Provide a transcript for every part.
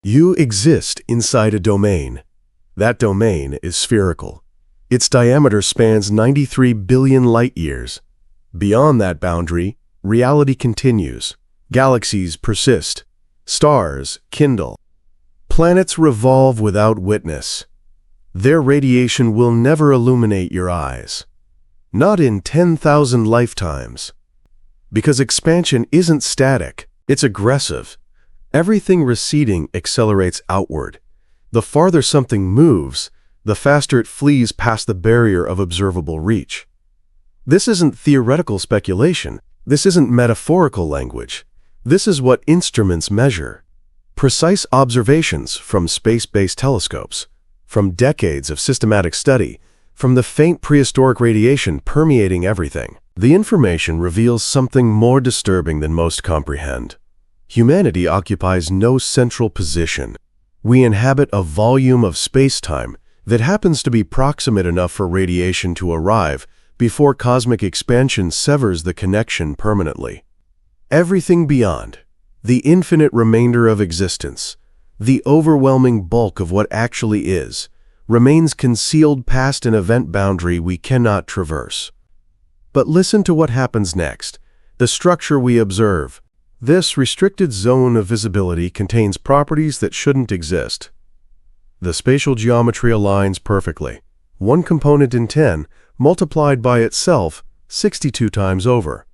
You exist inside a domain. That domain is spherical. Its diameter spans 93 billion light-years. Beyond that boundary, reality continues. Galaxies persist. Stars kindle. Planets revolve without witness. Their radiation will never illuminate your eyes. Not in 10,000 lifetimes. Because expansion isn't static, it's aggressive. Everything receding accelerates outward. The farther something moves, the faster it flees past the barrier of observable reach. This isn't theoretical speculation. This isn't metaphorical language. This is what instruments measure. Precise observations from space-based telescopes, from decades of systematic study, from the faint prehistoric radiation permeating everything. The information reveals something more disturbing than most comprehend. Humanity occupies no central position. We inhabit a volume of space-time that happens to be proximate enough for radiation to arrive before cosmic expansion severs the connection permanently. Everything beyond, the infinite remainder of existence, the overwhelming bulk of what actually is, remains concealed past an event boundary we cannot traverse. But listen to what happens next. The structure we observe. This restricted zone of visibility contains properties that shouldn't exist. The spatial geometry aligns perfectly. One component in 10 multiplied by itself 62 times over.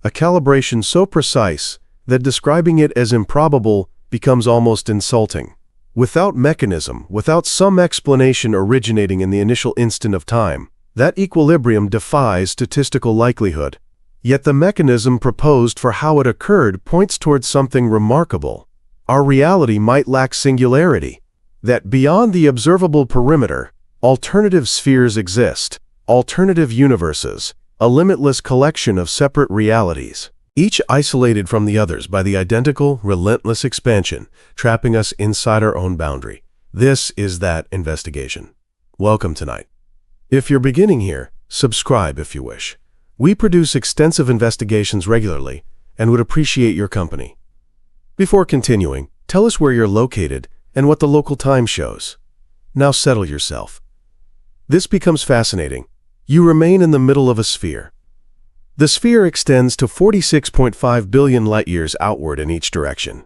A calibration so precise that describing it as improbable becomes almost insulting. Without mechanism, without some explanation originating in the initial instant of time, that equilibrium defies statistical likelihood. Yet the mechanism proposed for how it occurred points towards something remarkable. Our reality might lack singularity. That beyond the observable perimeter, alternative spheres exist, alternative universes, a limitless collection of separate realities, each isolated from the others by the identical, relentless expansion, trapping us inside our own boundary. This is that investigation. Welcome tonight. If you're beginning here, subscribe if you wish. We produce extensive investigations regularly and would appreciate your company. Before continuing, tell us where you're located and what the local time shows. Now settle yourself. This becomes fascinating. You remain in the middle of a sphere. The sphere extends to 46.5 billion light-years outward in each direction.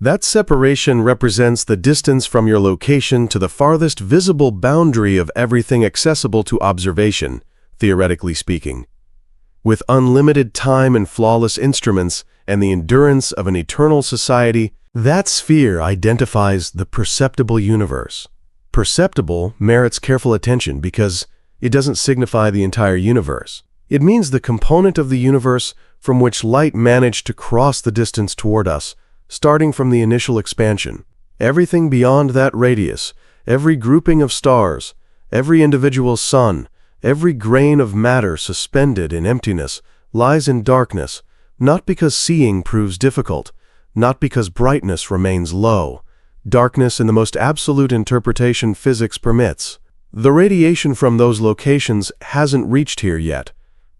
That separation represents the distance from your location to the farthest visible boundary of everything accessible to observation, theoretically speaking. With unlimited time and flawless instruments and the endurance of an eternal society, that sphere identifies the perceptible universe. Perceptible merits careful attention because it doesn't signify the entire universe. It means the component of the universe from which light managed to cross the distance toward us, starting from the initial expansion. Everything beyond that radius, every grouping of stars, every individual sun, every grain of matter suspended in emptiness, lies in darkness, not because seeing proves difficult, not because brightness remains low. Darkness in the most absolute interpretation physics permits. The radiation from those locations hasn't reached here yet,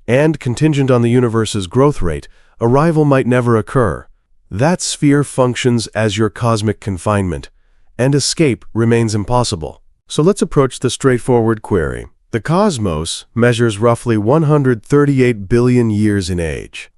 and contingent on the universe's growth rate, arrival might never occur. That sphere functions as your cosmic confinement, and escape remains impossible. So let's approach the straightforward query. The cosmos measures roughly 138 billion years in age.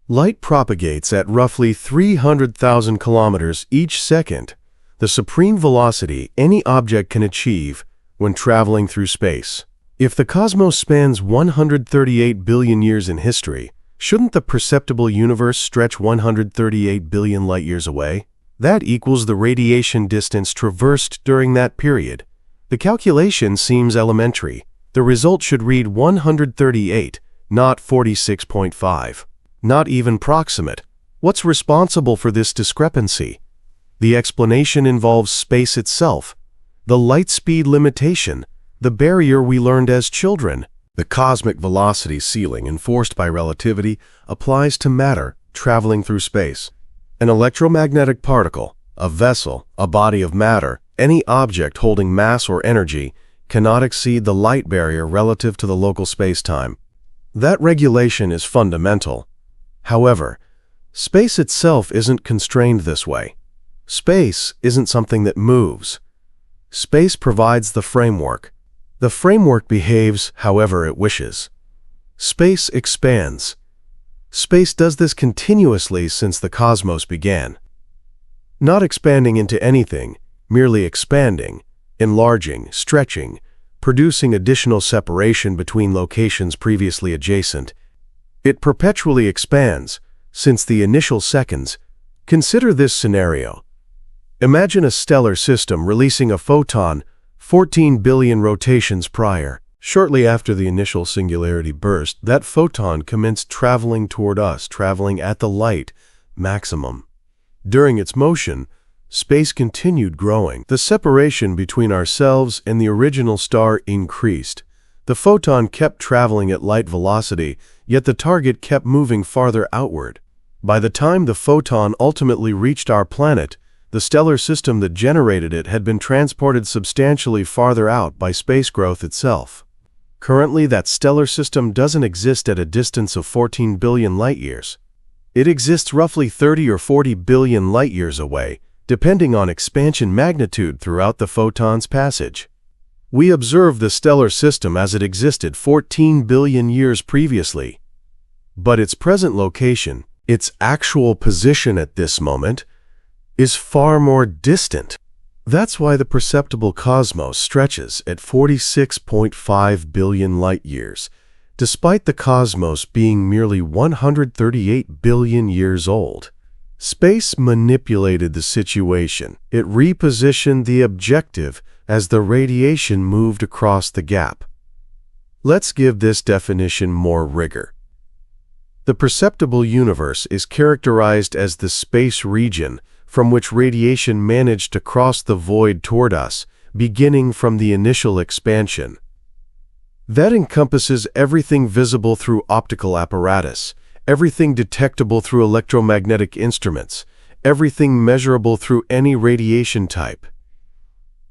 Light propagates at roughly 300,000 kilometers each second, the supreme velocity any object can achieve when traveling through space. If the cosmos spans 138 billion years in history, shouldn't the perceptible universe stretch 138 billion light-years away? That equals the radiation distance traversed during that period. The calculation seems elementary. The result should read 138, not 46.5. Not even proximate. What's responsible for this discrepancy? The explanation involves space itself, the light speed limitation, the barrier we learned as children. The cosmic velocity ceiling enforced by relativity applies to matter traveling through space. An electromagnetic particle, a vessel, a body of matter, any object holding mass or energy cannot exceed the light barrier relative to the local space-time. That regulation is fundamental. However, space itself isn't constrained this way. Space isn't something that moves. Space provides the framework. The framework behaves however it wishes. Space expands. Space does this continuously since the cosmos began. Not expanding into anything, merely expanding, enlarging, stretching, producing additional separation between locations previously adjacent. It perpetually expands, since the initial seconds. Consider this scenario. Imagine a stellar system releasing a photon 14 billion rotations prior. Shortly after the initial singularity burst, that photon commenced traveling toward us, traveling at the light maximum. During its motion, space continued growing. The separation between ourselves and the original star increased. The photon kept traveling at light velocity, yet the target kept moving farther outward. By the time the photon ultimately reached our planet, the stellar system that generated it had been transported substantially farther out by space growth itself. Currently, that stellar system doesn't exist at a distance of 14 billion light-years. It exists roughly 30 or 40 billion light-years away, depending on expansion magnitude throughout the photon's passage. We observe the stellar system as it existed 14 billion years previously. But its present location, its actual position at this moment, is far more distant. That's why the perceptible cosmos stretches at 46.5 billion light-years, despite the cosmos being merely 138 billion years old. Space manipulated the situation. It repositioned the objective as the radiation moved across the gap. Let's give this definition more rigor. The perceptible universe is characterized as the space region from which radiation managed to cross the void toward us, beginning from the initial expansion. That encompasses everything visible through optical apparatus, everything detectable through electromagnetic instruments, everything measurable through any radiation type.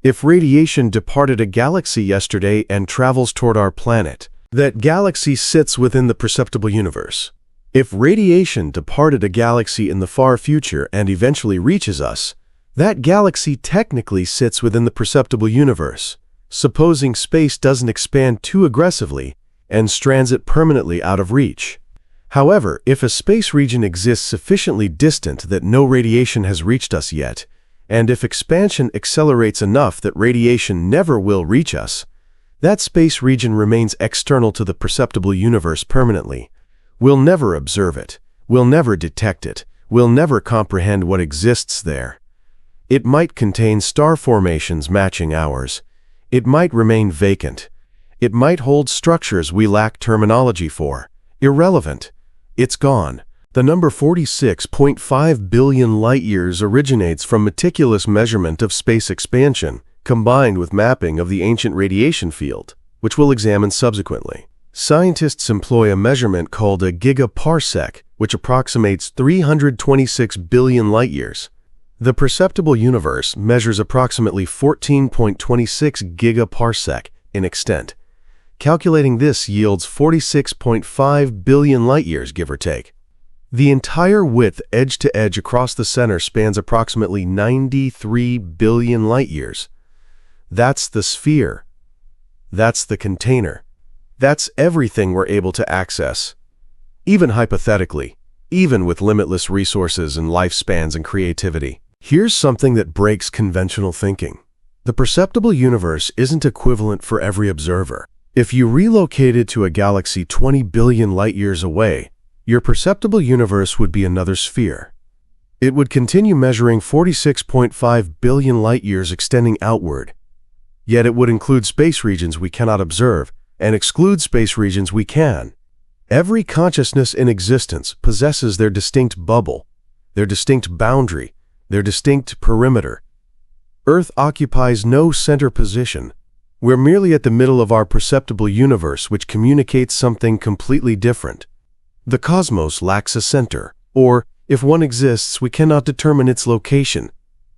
If radiation departed a galaxy yesterday and travels toward our planet, that galaxy sits within the perceptible universe. If radiation departed a galaxy in the far future and eventually reaches us, that galaxy technically sits within the perceptible universe, supposing space doesn't expand too aggressively and strands it permanently out of reach. However, if a space region exists sufficiently distant that no radiation has reached us yet, and if expansion accelerates enough that radiation never will reach us, that space region remains external to the perceptible universe permanently. We'll never observe it. We'll never detect it. We'll never comprehend what exists there. It might contain star formations matching ours. It might remain vacant. It might hold structures we lack terminology for. Irrelevant. It's gone. The number 46.5 billion light-years originates from meticulous measurement of space expansion, combined with mapping of the ancient radiation field, which we'll examine subsequently. Scientists employ a measurement called a gigaparsec, which approximates 326 billion light-years. The perceptible universe measures approximately 14.26 gigaparsec in extent. Calculating this yields 46.5 billion light-years, give or take. The entire width edge to edge across the center spans approximately 93 billion light-years. That's the sphere. That's the container. That's everything we're able to access. Even hypothetically, even with limitless resources and lifespans and creativity. Here's something that breaks conventional thinking. The perceptible universe isn't equivalent for every observer. If you relocated to a galaxy 20 billion light-years away, your perceptible universe would be another sphere. It would continue measuring 46.5 billion light-years extending outward. Yet it would include space regions we cannot observe, and exclude space regions we can. Every consciousness in existence possesses their distinct bubble, their distinct boundary, their distinct perimeter. Earth occupies no center position. We're merely at the middle of our perceptible universe, which communicates something completely different. The cosmos lacks a center, or, if one exists, we cannot determine its location.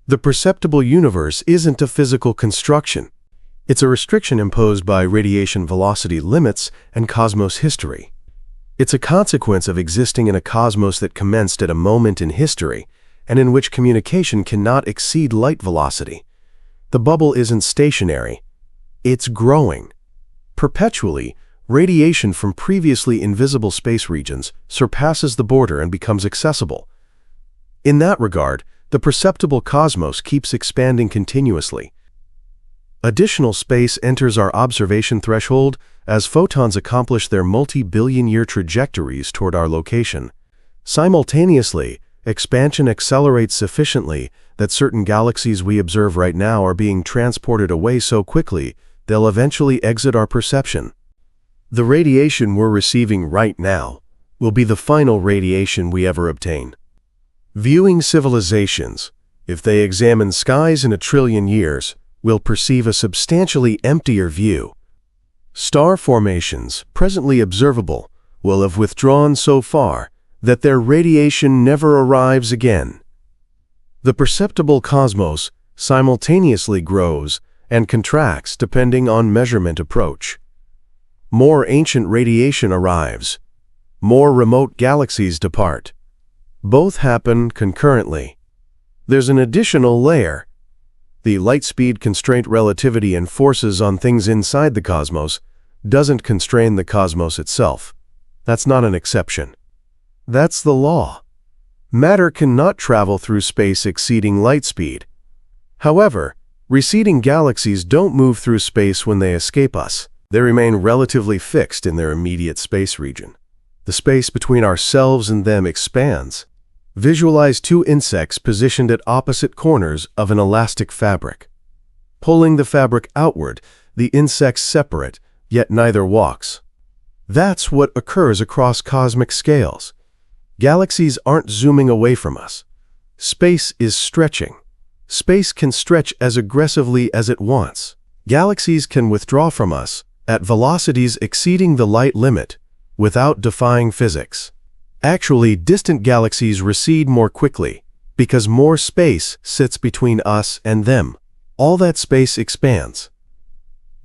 The perceptible universe isn't a physical construction. It's a restriction imposed by radiation velocity limits and cosmos history. It's a consequence of existing in a cosmos that commenced at a moment in history and in which communication cannot exceed light velocity. The bubble isn't stationary. It's growing. Perpetually, radiation from previously invisible space regions surpasses the border and becomes accessible. In that regard, the perceptible cosmos keeps expanding continuously. Additional space enters our observation threshold as photons accomplish their multi-billion-year trajectories toward our location. Simultaneously, expansion accelerates sufficiently that certain galaxies we observe right now are being transported away so quickly they'll eventually exit our perception. The radiation we're receiving right now will be the final radiation we ever obtain. Viewing civilizations, if they examine skies in 1 trillion years, will perceive a substantially emptier view. Star formations, presently observable, will have withdrawn so far that their radiation never arrives again. The perceptible cosmos simultaneously grows and contracts depending on measurement approach. More ancient radiation arrives. More remote galaxies depart. Both happen concurrently. There's an additional layer. The light speed constraint relativity and forces on things inside the cosmos doesn't constrain the cosmos itself. That's not an exception. That's the law. Matter cannot travel through space exceeding light speed. However, receding galaxies don't move through space when they escape us. They remain relatively fixed in their immediate space region. The space between ourselves and them expands. Visualize 2 insects positioned at opposite corners of an elastic fabric. Pulling the fabric outward, the insects separate, yet neither walks. That's what occurs across cosmic scales. Galaxies aren't zooming away from us. Space is stretching. Space can stretch as aggressively as it wants. Galaxies can withdraw from us at velocities exceeding the light limit without defying physics. Actually, distant galaxies recede more quickly because more space sits between us and them. All that space expands.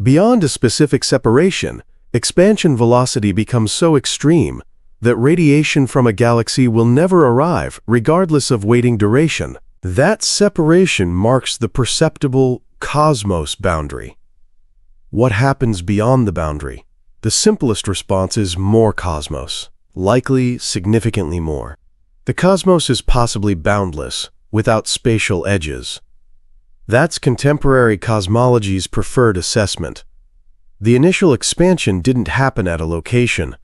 Beyond a specific separation, expansion velocity becomes so extreme that radiation from a galaxy will never arrive regardless of waiting duration. That separation marks the perceptible cosmos boundary. What happens beyond the boundary? The simplest response is more cosmos. Likely significantly more. The cosmos is possibly boundless, without spatial edges. That's contemporary cosmology's preferred assessment. The initial expansion didn't happen at a location.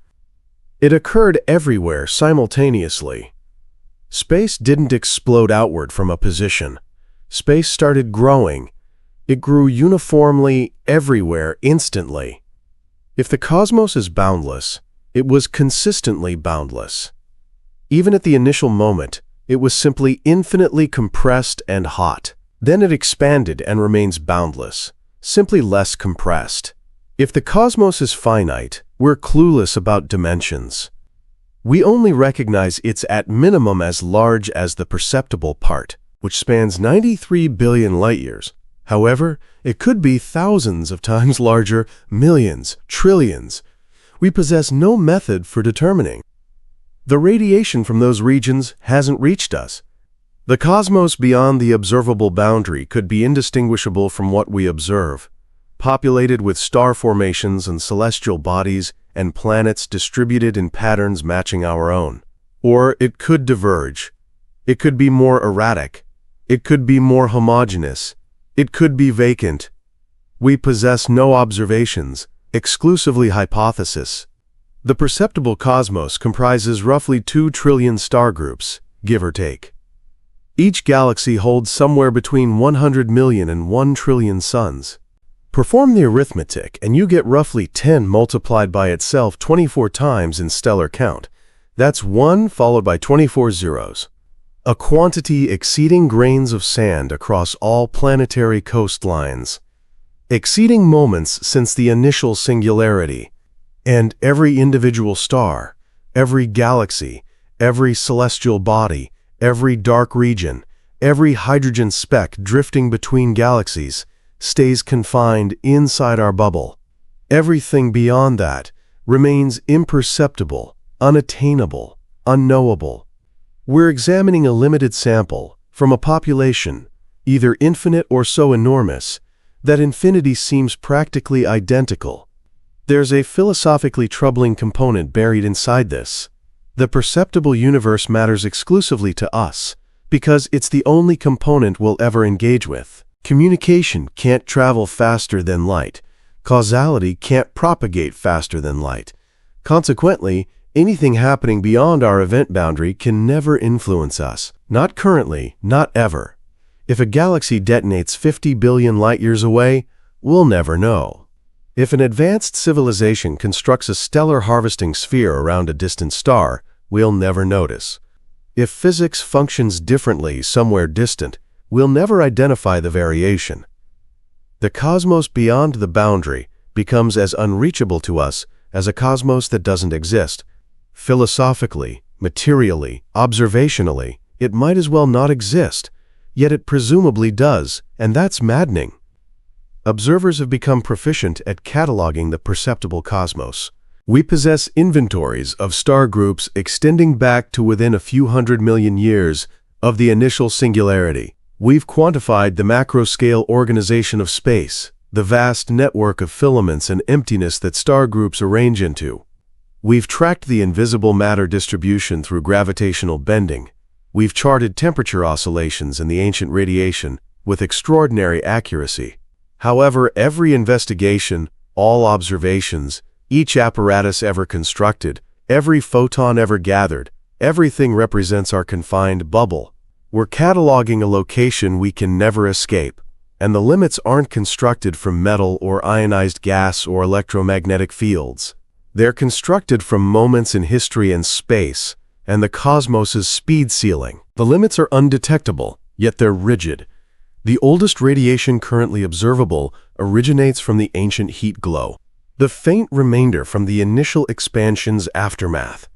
It occurred everywhere simultaneously. Space didn't explode outward from a position. Space started growing. It grew uniformly everywhere instantly. If the cosmos is boundless, it was consistently boundless. Even at the initial moment, it was simply infinitely compressed and hot. Then it expanded and remains boundless, simply less compressed. If the cosmos is finite, we're clueless about dimensions. We only recognize it's at minimum as large as the perceptible part, which spans 93 billion light-years. However, it could be thousands of times larger, millions, trillions. We possess no method for determining. The radiation from those regions hasn't reached us. The cosmos beyond the observable boundary could be indistinguishable from what we observe, populated with star formations and celestial bodies and planets distributed in patterns matching our own. Or it could diverge. It could be more erratic. It could be more homogeneous. It could be vacant. We possess no observations, exclusively hypothesis. The perceptible cosmos comprises roughly 2 trillion star groups, give or take. Each galaxy holds somewhere between 100 million and 1 trillion suns. Perform the arithmetic and you get roughly 10 multiplied by itself 24 times in stellar count. That's 1 followed by 24 zeros. A quantity exceeding grains of sand across all planetary coastlines. Exceeding moments since the initial singularity. And every individual star, every galaxy, every celestial body, every dark region, every hydrogen speck drifting between galaxies stays confined inside our bubble. Everything beyond that remains imperceptible, unattainable, unknowable. We're examining a limited sample from a population, either infinite or so enormous, that infinity seems practically identical. There's a philosophically troubling component buried inside this. The perceptible universe matters exclusively to us, because it's the only component we'll ever engage with. Communication can't travel faster than light. Causality can't propagate faster than light. Consequently, anything happening beyond our event boundary can never influence us. Not currently, not ever. If a galaxy detonates 50 billion light-years away, we'll never know. If an advanced civilization constructs a stellar harvesting sphere around a distant star, we'll never notice. If physics functions differently somewhere distant, we'll never identify the variation. The cosmos beyond the boundary becomes as unreachable to us as a cosmos that doesn't exist. Philosophically, materially, observationally, it might as well not exist, yet it presumably does, and that's maddening. Observers have become proficient at cataloging the perceptible cosmos. We possess inventories of star groups extending back to within a few 100 million years of the initial singularity. We've quantified the macro-scale organization of space, the vast network of filaments and emptiness that star groups arrange into. We've tracked the invisible matter distribution through gravitational bending. We've charted temperature oscillations in the ancient radiation with extraordinary accuracy. However, every investigation, all observations, each apparatus ever constructed, every photon ever gathered, everything represents our confined bubble. We're cataloging a location we can never escape, and the limits aren't constructed from metal or ionized gas or electromagnetic fields. They're constructed from moments in history and space, and the cosmos's speed ceiling. The limits are undetectable, yet they're rigid. The oldest radiation currently observable originates from the ancient heat glow, the faint remainder from the initial expansion's aftermath.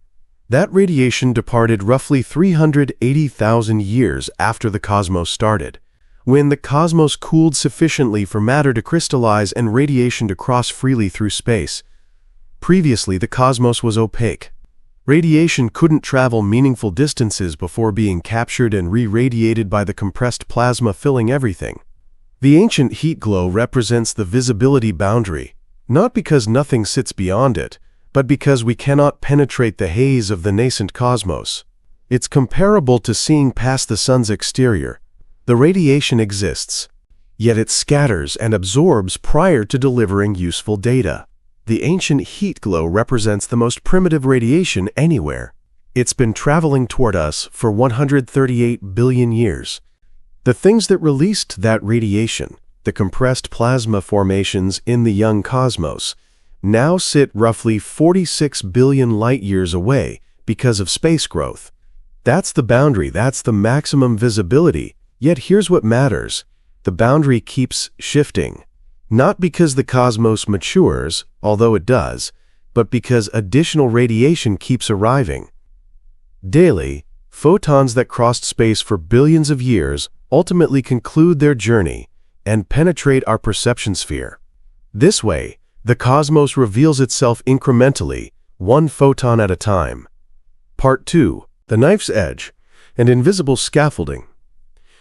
That radiation departed roughly 380,000 years after the cosmos started, when the cosmos cooled sufficiently for matter to crystallize and radiation to cross freely through space. Previously, the cosmos was opaque. Radiation couldn't travel meaningful distances before being captured and re-radiated by the compressed plasma filling everything. The ancient heat glow represents the visibility boundary, not because nothing sits beyond it, but because we cannot penetrate the haze of the nascent cosmos. It's comparable to seeing past the sun's exterior. The radiation exists, yet it scatters and absorbs prior to delivering useful data. The ancient heat glow represents the most primitive radiation anywhere. It's been traveling toward us for 138 billion years. The things that released that radiation, the compressed plasma formations in the young cosmos, now sit roughly 46 billion light-years away because of space growth. That's the boundary, that's the maximum visibility. Yet here's what matters. The boundary keeps shifting. Not because the cosmos matures, although it does, but because additional radiation keeps arriving. Daily, photons that crossed space for billions of years ultimately conclude their journey and penetrate our perception sphere. This way, the cosmos reveals itself incrementally, one photon at a time. Part 2. The knife's edge and invisible scaffolding.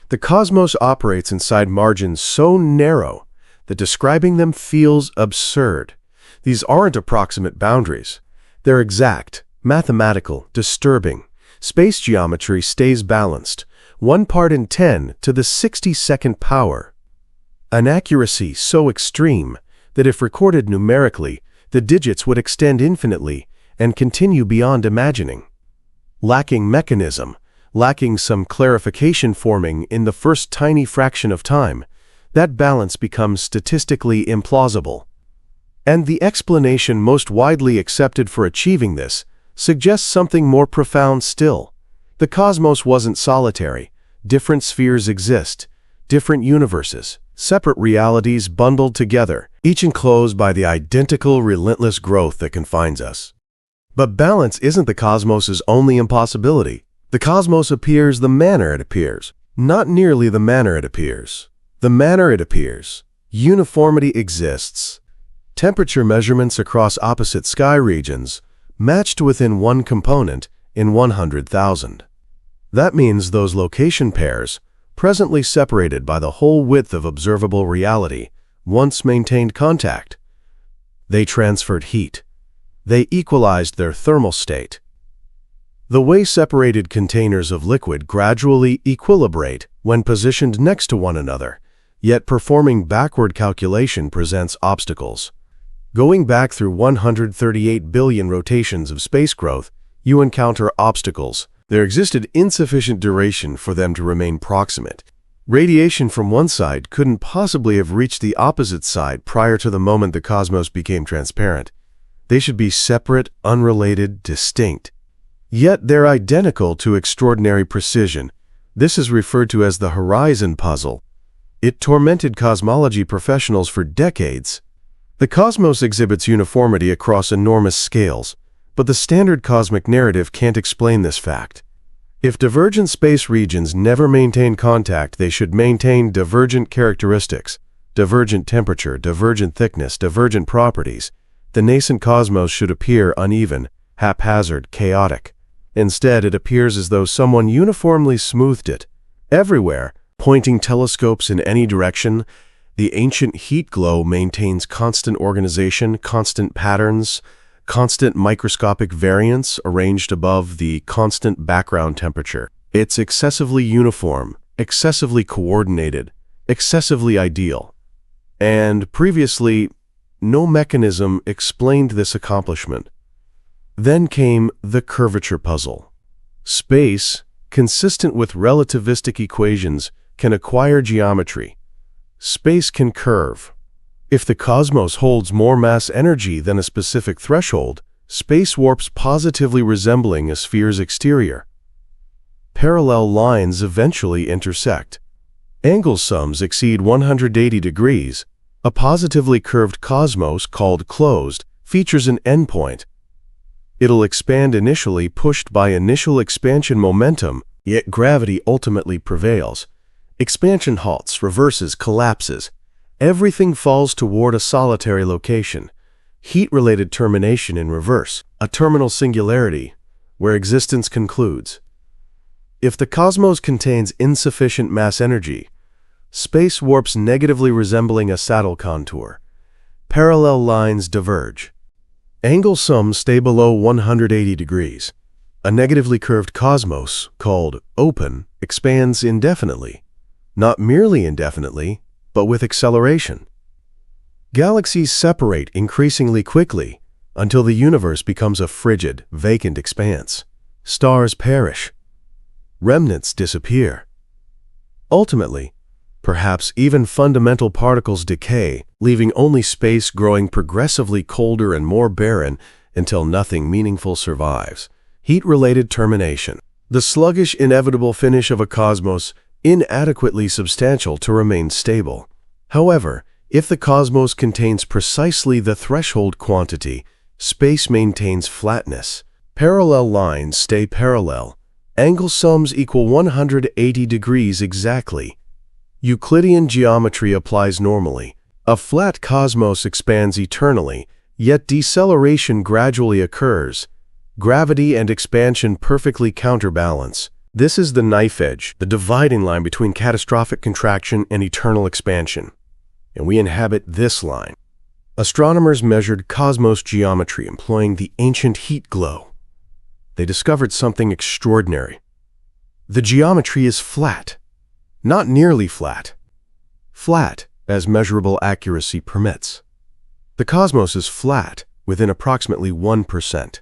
The cosmos operates inside margins so narrow that describing them feels absurd. These aren't approximate boundaries. They're exact, mathematical, disturbing. Space geometry stays balanced, 1 part in 10 to the 62nd power. An accuracy so extreme that if recorded numerically, the digits would extend infinitely and continue beyond imagining. Lacking mechanism, lacking some clarification forming in the first tiny fraction of time, that balance becomes statistically implausible. And the explanation most widely accepted for achieving this suggests something more profound still. The cosmos wasn't solitary. Different spheres exist, different universes, separate realities bundled together, each enclosed by the identical relentless growth that confines us. But balance isn't the cosmos's only impossibility. The cosmos appears the manner it appears, not nearly the manner it appears. The manner it appears. Uniformity exists. Temperature measurements across opposite sky regions matched within one component in 100,000. That means those location pairs, presently separated by the whole width of observable reality, once maintained contact. They transferred heat. They equalized their thermal state. The way separated containers of liquid gradually equilibrate when positioned next to one another, yet performing backward calculation presents obstacles. Going back through 138 billion rotations of space growth, you encounter obstacles. There existed insufficient duration for them to remain proximate. Radiation from one side couldn't possibly have reached the opposite side prior to the moment the cosmos became transparent. They should be separate, unrelated, distinct. Yet they're identical to extraordinary precision. This is referred to as the horizon puzzle. It tormented cosmology professionals for decades. The cosmos exhibits uniformity across enormous scales, but the standard cosmic narrative can't explain this fact. If divergent space regions never maintain contact, they should maintain divergent characteristics, divergent temperature, divergent thickness, divergent properties. The nascent cosmos should appear uneven, haphazard, chaotic. Instead, it appears as though someone uniformly smoothed it. Everywhere, pointing telescopes in any direction, the ancient heat glow maintains constant organization, constant patterns, constant microscopic variance arranged above the constant background temperature. It's excessively uniform, excessively coordinated, excessively ideal. And previously, no mechanism explained this accomplishment. Then came the curvature puzzle. Space, consistent with relativistic equations, can acquire geometry. Space can curve. If the cosmos holds more mass energy than a specific threshold, space warps positively resembling a sphere's exterior. Parallel lines eventually intersect. Angle sums exceed 180 degrees. A positively curved cosmos, called closed, features an endpoint. It'll expand initially, pushed by initial expansion momentum, yet gravity ultimately prevails. Expansion halts, reverses, collapses. Everything falls toward a solitary location. Heat-related termination in reverse, a terminal singularity, where existence concludes. If the cosmos contains insufficient mass energy, space warps negatively resembling a saddle contour. Parallel lines diverge. Angle sums stay below 180 degrees. A negatively curved cosmos, called open, expands indefinitely. Not merely indefinitely, but with acceleration. Galaxies separate increasingly quickly until the universe becomes a frigid, vacant expanse. Stars perish. Remnants disappear. Ultimately, perhaps even fundamental particles decay, leaving only space growing progressively colder and more barren until nothing meaningful survives. Heat-related termination. The sluggish, inevitable finish of a cosmos inadequately substantial to remain stable. However, if the cosmos contains precisely the threshold quantity, space maintains flatness. Parallel lines stay parallel. Angle sums equal 180 degrees exactly. Euclidean geometry applies normally. A flat cosmos expands eternally, yet deceleration gradually occurs. Gravity and expansion perfectly counterbalance. This is the knife edge, the dividing line between catastrophic contraction and eternal expansion. And we inhabit this line. Astronomers measured cosmos geometry employing the ancient heat glow. They discovered something extraordinary. The geometry is flat. Not nearly flat. Flat, as measurable accuracy permits. The cosmos is flat within approximately 1%.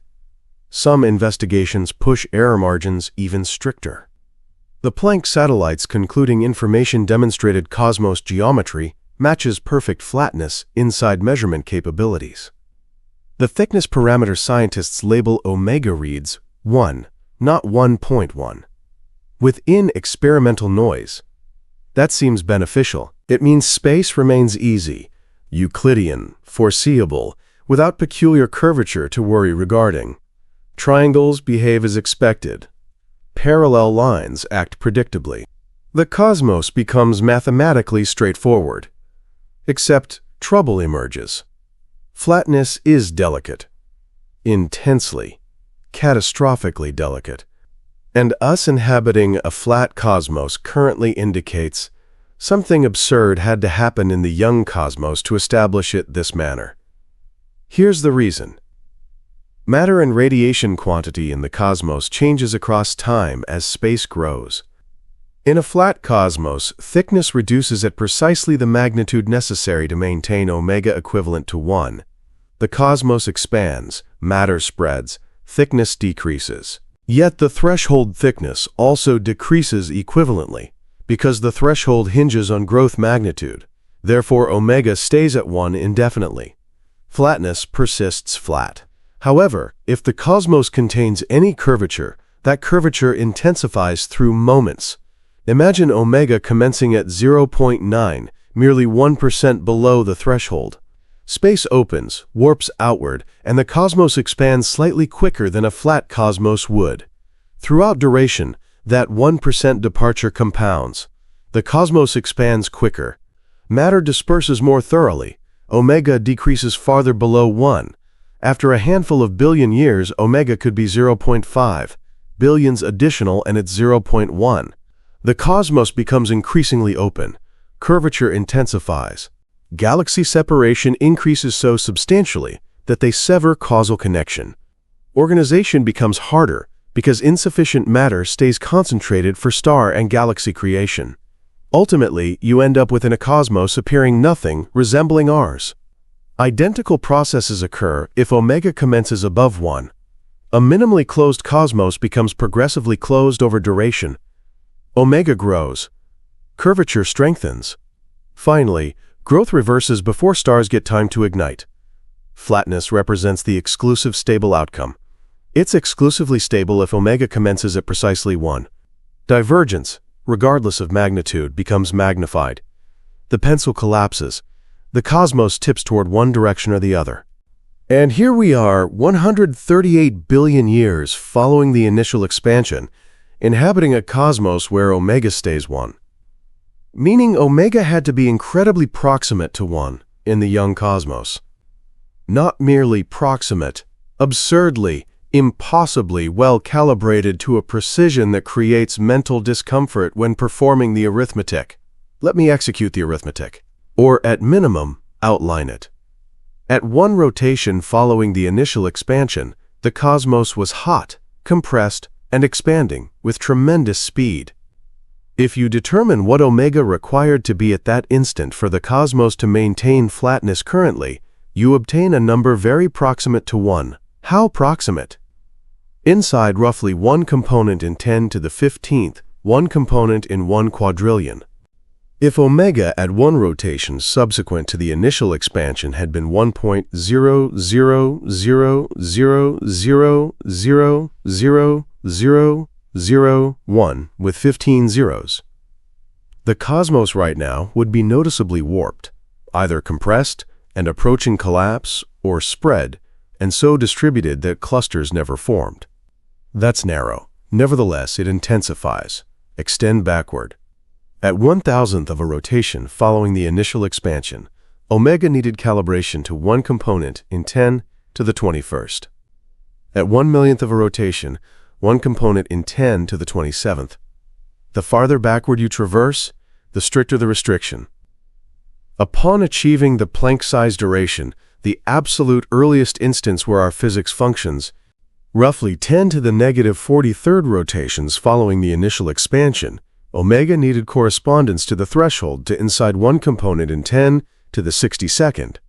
Some investigations push error margins even stricter. The Planck satellites concluding information demonstrated cosmos geometry matches perfect flatness inside measurement capabilities. The thickness parameter scientists label omega reads 1, not 1.1. Within experimental noise. That seems beneficial. It means space remains easy, Euclidean, foreseeable, without peculiar curvature to worry regarding. Triangles behave as expected. Parallel lines act predictably. The cosmos becomes mathematically straightforward. Except trouble emerges. Flatness is delicate. Intensely, catastrophically delicate. And us inhabiting a flat cosmos currently indicates something absurd had to happen in the young cosmos to establish it this manner. Here's the reason. Matter and radiation quantity in the cosmos changes across time as space grows. In a flat cosmos, thickness reduces at precisely the magnitude necessary to maintain omega equivalent to 1. The cosmos expands, matter spreads, thickness decreases. Yet the threshold thickness also decreases equivalently, because the threshold hinges on growth magnitude. Therefore, omega stays at 1 indefinitely. Flatness persists flat. However, if the cosmos contains any curvature, that curvature intensifies through moments. Imagine omega commencing at 0.9, merely 1% below the threshold. Space opens, warps outward, and the cosmos expands slightly quicker than a flat cosmos would. Throughout duration, that 1% departure compounds. The cosmos expands quicker. Matter disperses more thoroughly. Omega decreases farther below 1. After a handful of billion years, omega could be 0.5. Billions additional and it's 0.1. The cosmos becomes increasingly open. Curvature intensifies. Galaxy separation increases so substantially that they sever causal connection. Organization becomes harder because insufficient matter stays concentrated for star and galaxy creation. Ultimately, you end up within a cosmos appearing nothing resembling ours. Identical processes occur if omega commences above 1. A minimally closed cosmos becomes progressively closed over duration. Omega grows. Curvature strengthens. Finally, growth reverses before stars get time to ignite. Flatness represents the exclusive stable outcome. It's exclusively stable if omega commences at precisely 1. Divergence, regardless of magnitude, becomes magnified. The pencil collapses. The cosmos tips toward one direction or the other. And here we are, 138 billion years following the initial expansion, inhabiting a cosmos where omega stays 1. Meaning omega had to be incredibly proximate to 1 in the young cosmos. Not merely proximate, absurdly, impossibly well calibrated to a precision that creates mental discomfort when performing the arithmetic. Let me execute the arithmetic. Or at minimum, outline it. At one rotation following the initial expansion, the cosmos was hot, compressed, and expanding with tremendous speed. If you determine what omega required to be at that instant for the cosmos to maintain flatness currently, you obtain a number very proximate to 1. How proximate? Inside roughly 1 component in 10 to the 15th, 1 component in 1 quadrillion. If omega at one rotation subsequent to the initial expansion had been 1.00000000001 with 15 zeros, the cosmos right now would be noticeably warped, either compressed and approaching collapse or spread and so distributed that clusters never formed. That's narrow. Nevertheless, it intensifies. Extend backward. At 1,000th of a rotation following the initial expansion, omega needed calibration to 1 component in 10 to the 21st. At 1/1,000,000th of a rotation, 1 component in 10 to the 27th. The farther backward you traverse, the stricter the restriction. Upon achieving the Planck-size duration, the absolute earliest instance where our physics functions, roughly 10 to the negative 43rd rotations following the initial expansion, omega needed correspondence to the threshold to inside 1 component in 10 to the 62nd.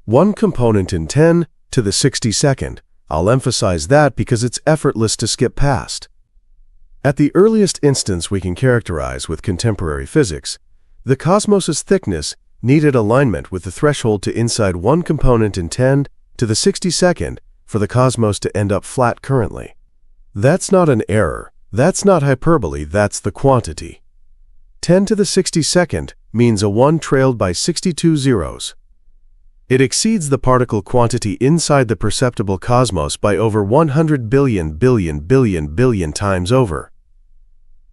1 component in 10 to the 62nd. I'll emphasize that because it's effortless to skip past. At the earliest instance we can characterize with contemporary physics, the cosmos's thickness needed alignment with the threshold to inside 1 component in 10 to the 62nd for the cosmos to end up flat currently. That's not an error. That's not hyperbole, that's the quantity. 10 to the 62nd means a 1 trailed by 62 zeros. It exceeds the particle quantity inside the perceptible cosmos by over 100 billion times over.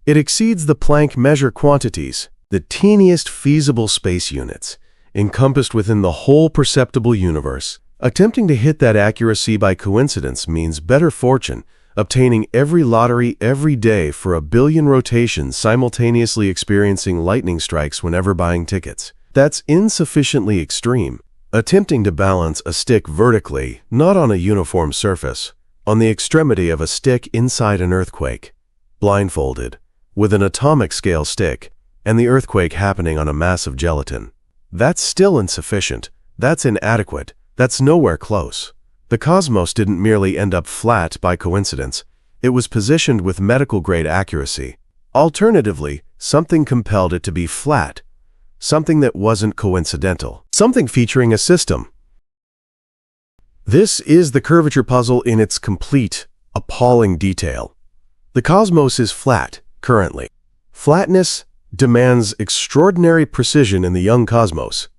It exceeds the Planck measure quantities, the teeniest feasible space units, encompassed within the whole perceptible universe. Attempting to hit that accuracy by coincidence means better fortune, obtaining every lottery every day for 1 billion rotations, simultaneously experiencing lightning strikes whenever buying tickets. That's insufficiently extreme. Attempting to balance a stick vertically, not on a uniform surface, on the extremity of a stick inside an earthquake, blindfolded, with an atomic scale stick, and the earthquake happening on a mass of gelatin. That's still insufficient. That's inadequate. That's nowhere close. The cosmos didn't merely end up flat by coincidence. It was positioned with medical-grade accuracy. Alternatively, something compelled it to be flat, something that wasn't coincidental, something featuring a system. This is the curvature puzzle in its complete, appalling detail. The cosmos is flat, currently. Flatness demands extraordinary precision in the young cosmos.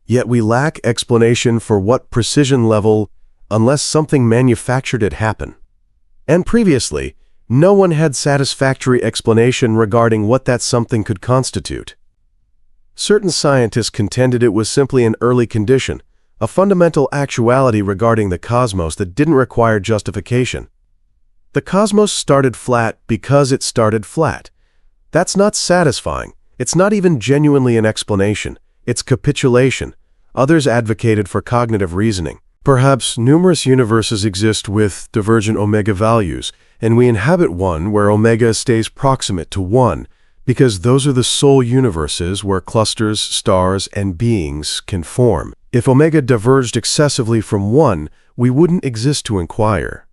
Yet we lack explanation for what precision level unless something manufactured it happen. And previously, no one had satisfactory explanation regarding what that something could constitute. Certain scientists contended it was simply an early condition, a fundamental actuality regarding the cosmos that didn't require justification. The cosmos started flat because it started flat. That's not satisfying. It's not even genuinely an explanation. It's capitulation. Others advocated for cognitive reasoning. Perhaps numerous universes exist with divergent omega values, and we inhabit one where omega stays proximate to 1, because those are the sole universes where clusters, stars, and beings can form. If omega diverged excessively from 1, we wouldn't exist to inquire.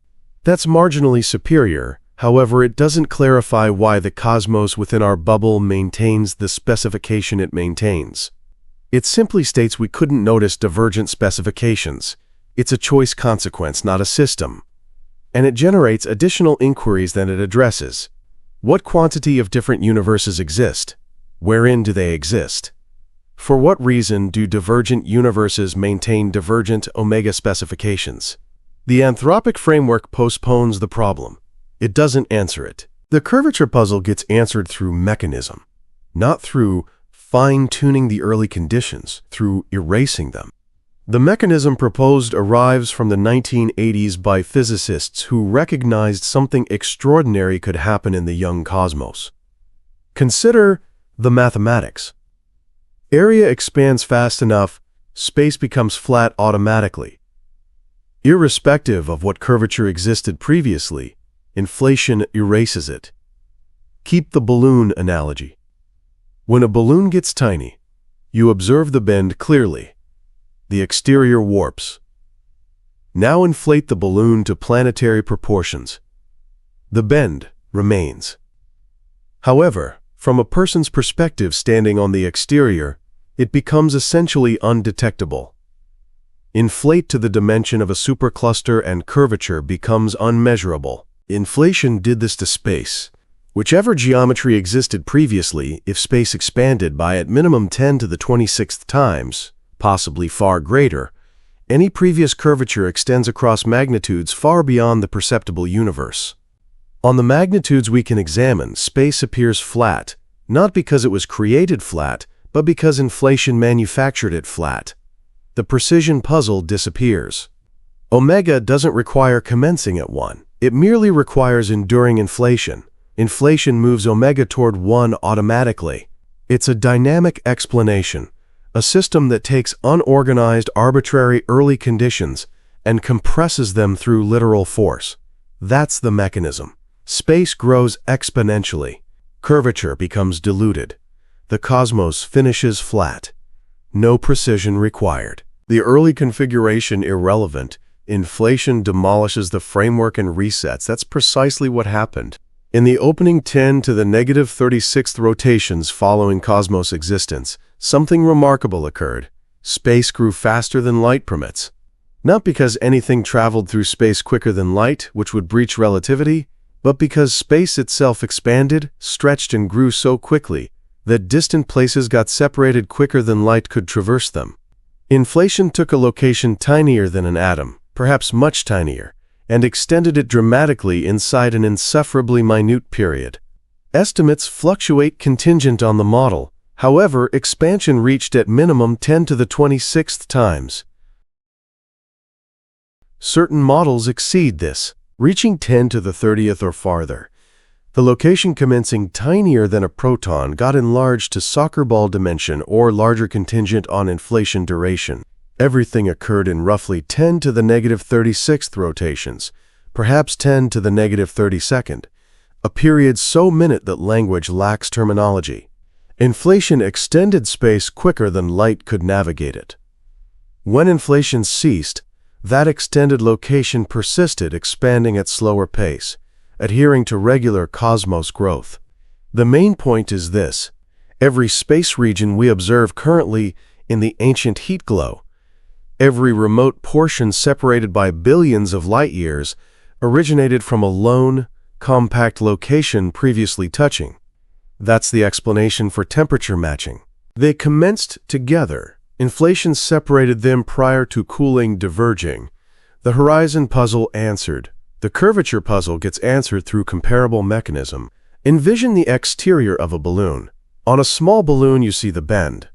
That's marginally superior. However, it doesn't clarify why the cosmos within our bubble maintains the specification it maintains. It simply states we couldn't notice divergent specifications. It's a choice consequence, not a system. And it generates additional inquiries than it addresses. What quantity of different universes exist? Wherein do they exist? For what reason do divergent universes maintain divergent omega specifications? The anthropic framework postpones the problem. It doesn't answer it. The curvature puzzle gets answered through mechanism, not through fine-tuning the early conditions, through erasing them. The mechanism proposed arrives from the 1980s by physicists who recognized something extraordinary could happen in the young cosmos. Consider the mathematics. Area expands fast enough, space becomes flat automatically. Irrespective of what curvature existed previously, inflation erases it. Keep the balloon analogy. When a balloon gets tiny, you observe the bend clearly. The exterior warps. Now inflate the balloon to planetary proportions. The bend remains. However, from a person's perspective standing on the exterior, it becomes essentially undetectable. Inflate to the dimension of a supercluster and curvature becomes unmeasurable. Inflation did this to space. Whichever geometry existed previously, if space expanded by at minimum 10 to the 26th times, possibly far greater, any previous curvature extends across magnitudes far beyond the perceptible universe. On the magnitudes we can examine, space appears flat, not because it was created flat, but because inflation manufactured it flat. The precision puzzle disappears. Omega doesn't require commencing at 1. It merely requires enduring inflation. Inflation moves omega toward 1 automatically. It's a dynamic explanation, a system that takes unorganized, arbitrary early conditions and compresses them through literal force. That's the mechanism. Space grows exponentially. Curvature becomes diluted. The cosmos finishes flat. No precision required. The early configuration irrelevant. Inflation demolishes the framework and resets. That's precisely what happened. In the opening 10 to the negative 36th rotations following cosmos existence, something remarkable occurred. Space grew faster than light permits. Not because anything traveled through space quicker than light, which would breach relativity, but because space itself expanded, stretched, and grew so quickly that distant places got separated quicker than light could traverse them. Inflation took a location tinier than an atom, perhaps much tinier, and extended it dramatically inside an insufferably minute period. Estimates fluctuate contingent on the model. However, expansion reached at minimum 10 to the 26th times. Certain models exceed this. reaching 10 to the 30th or farther. The location commencing tinier than a proton got enlarged to soccer ball dimension or larger contingent on inflation duration. Everything occurred in roughly 10 to the negative 36th rotations, perhaps 10 to the negative 32nd, a period so minute that language lacks terminology. Inflation extended space quicker than light could navigate it. When inflation ceased, that extended location persisted, expanding at slower pace, adhering to regular cosmos growth. The main point is this: every space region we observe currently in the ancient heat glow, every remote portion separated by billions of light years, originated from a lone, compact location previously touching. That's the explanation for temperature matching. They commenced together. Inflation separated them prior to cooling diverging. The horizon puzzle answered. The curvature puzzle gets answered through comparable mechanism. Envision the exterior of a balloon. On a small balloon you see the bend.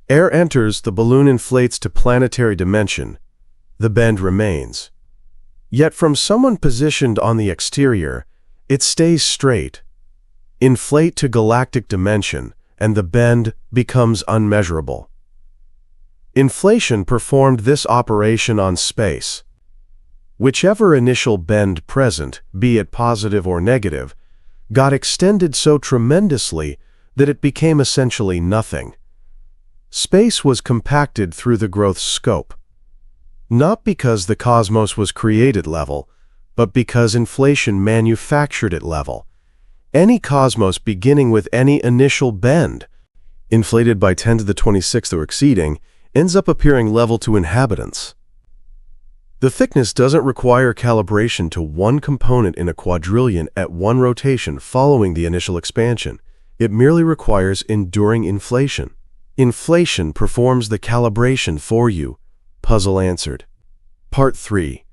Air enters, the balloon inflates to planetary dimension. The bend remains. Yet from someone positioned on the exterior, it stays straight. Inflate to galactic dimension, and the bend becomes unmeasurable. Inflation performed this operation on space. Whichever initial bend present, be it positive or negative, got extended so tremendously that it became essentially nothing. Space was compacted through the growth's scope. Not because the cosmos was created level, but because inflation manufactured it level. Any cosmos beginning with any initial bend, inflated by 10 to the 26th or exceeding, ends up appearing level to inhabitants. The thickness doesn't require calibration to one component in a quadrillion at one rotation following the initial expansion. It merely requires enduring inflation. Inflation performs the calibration for you. Puzzle answered. Part 3.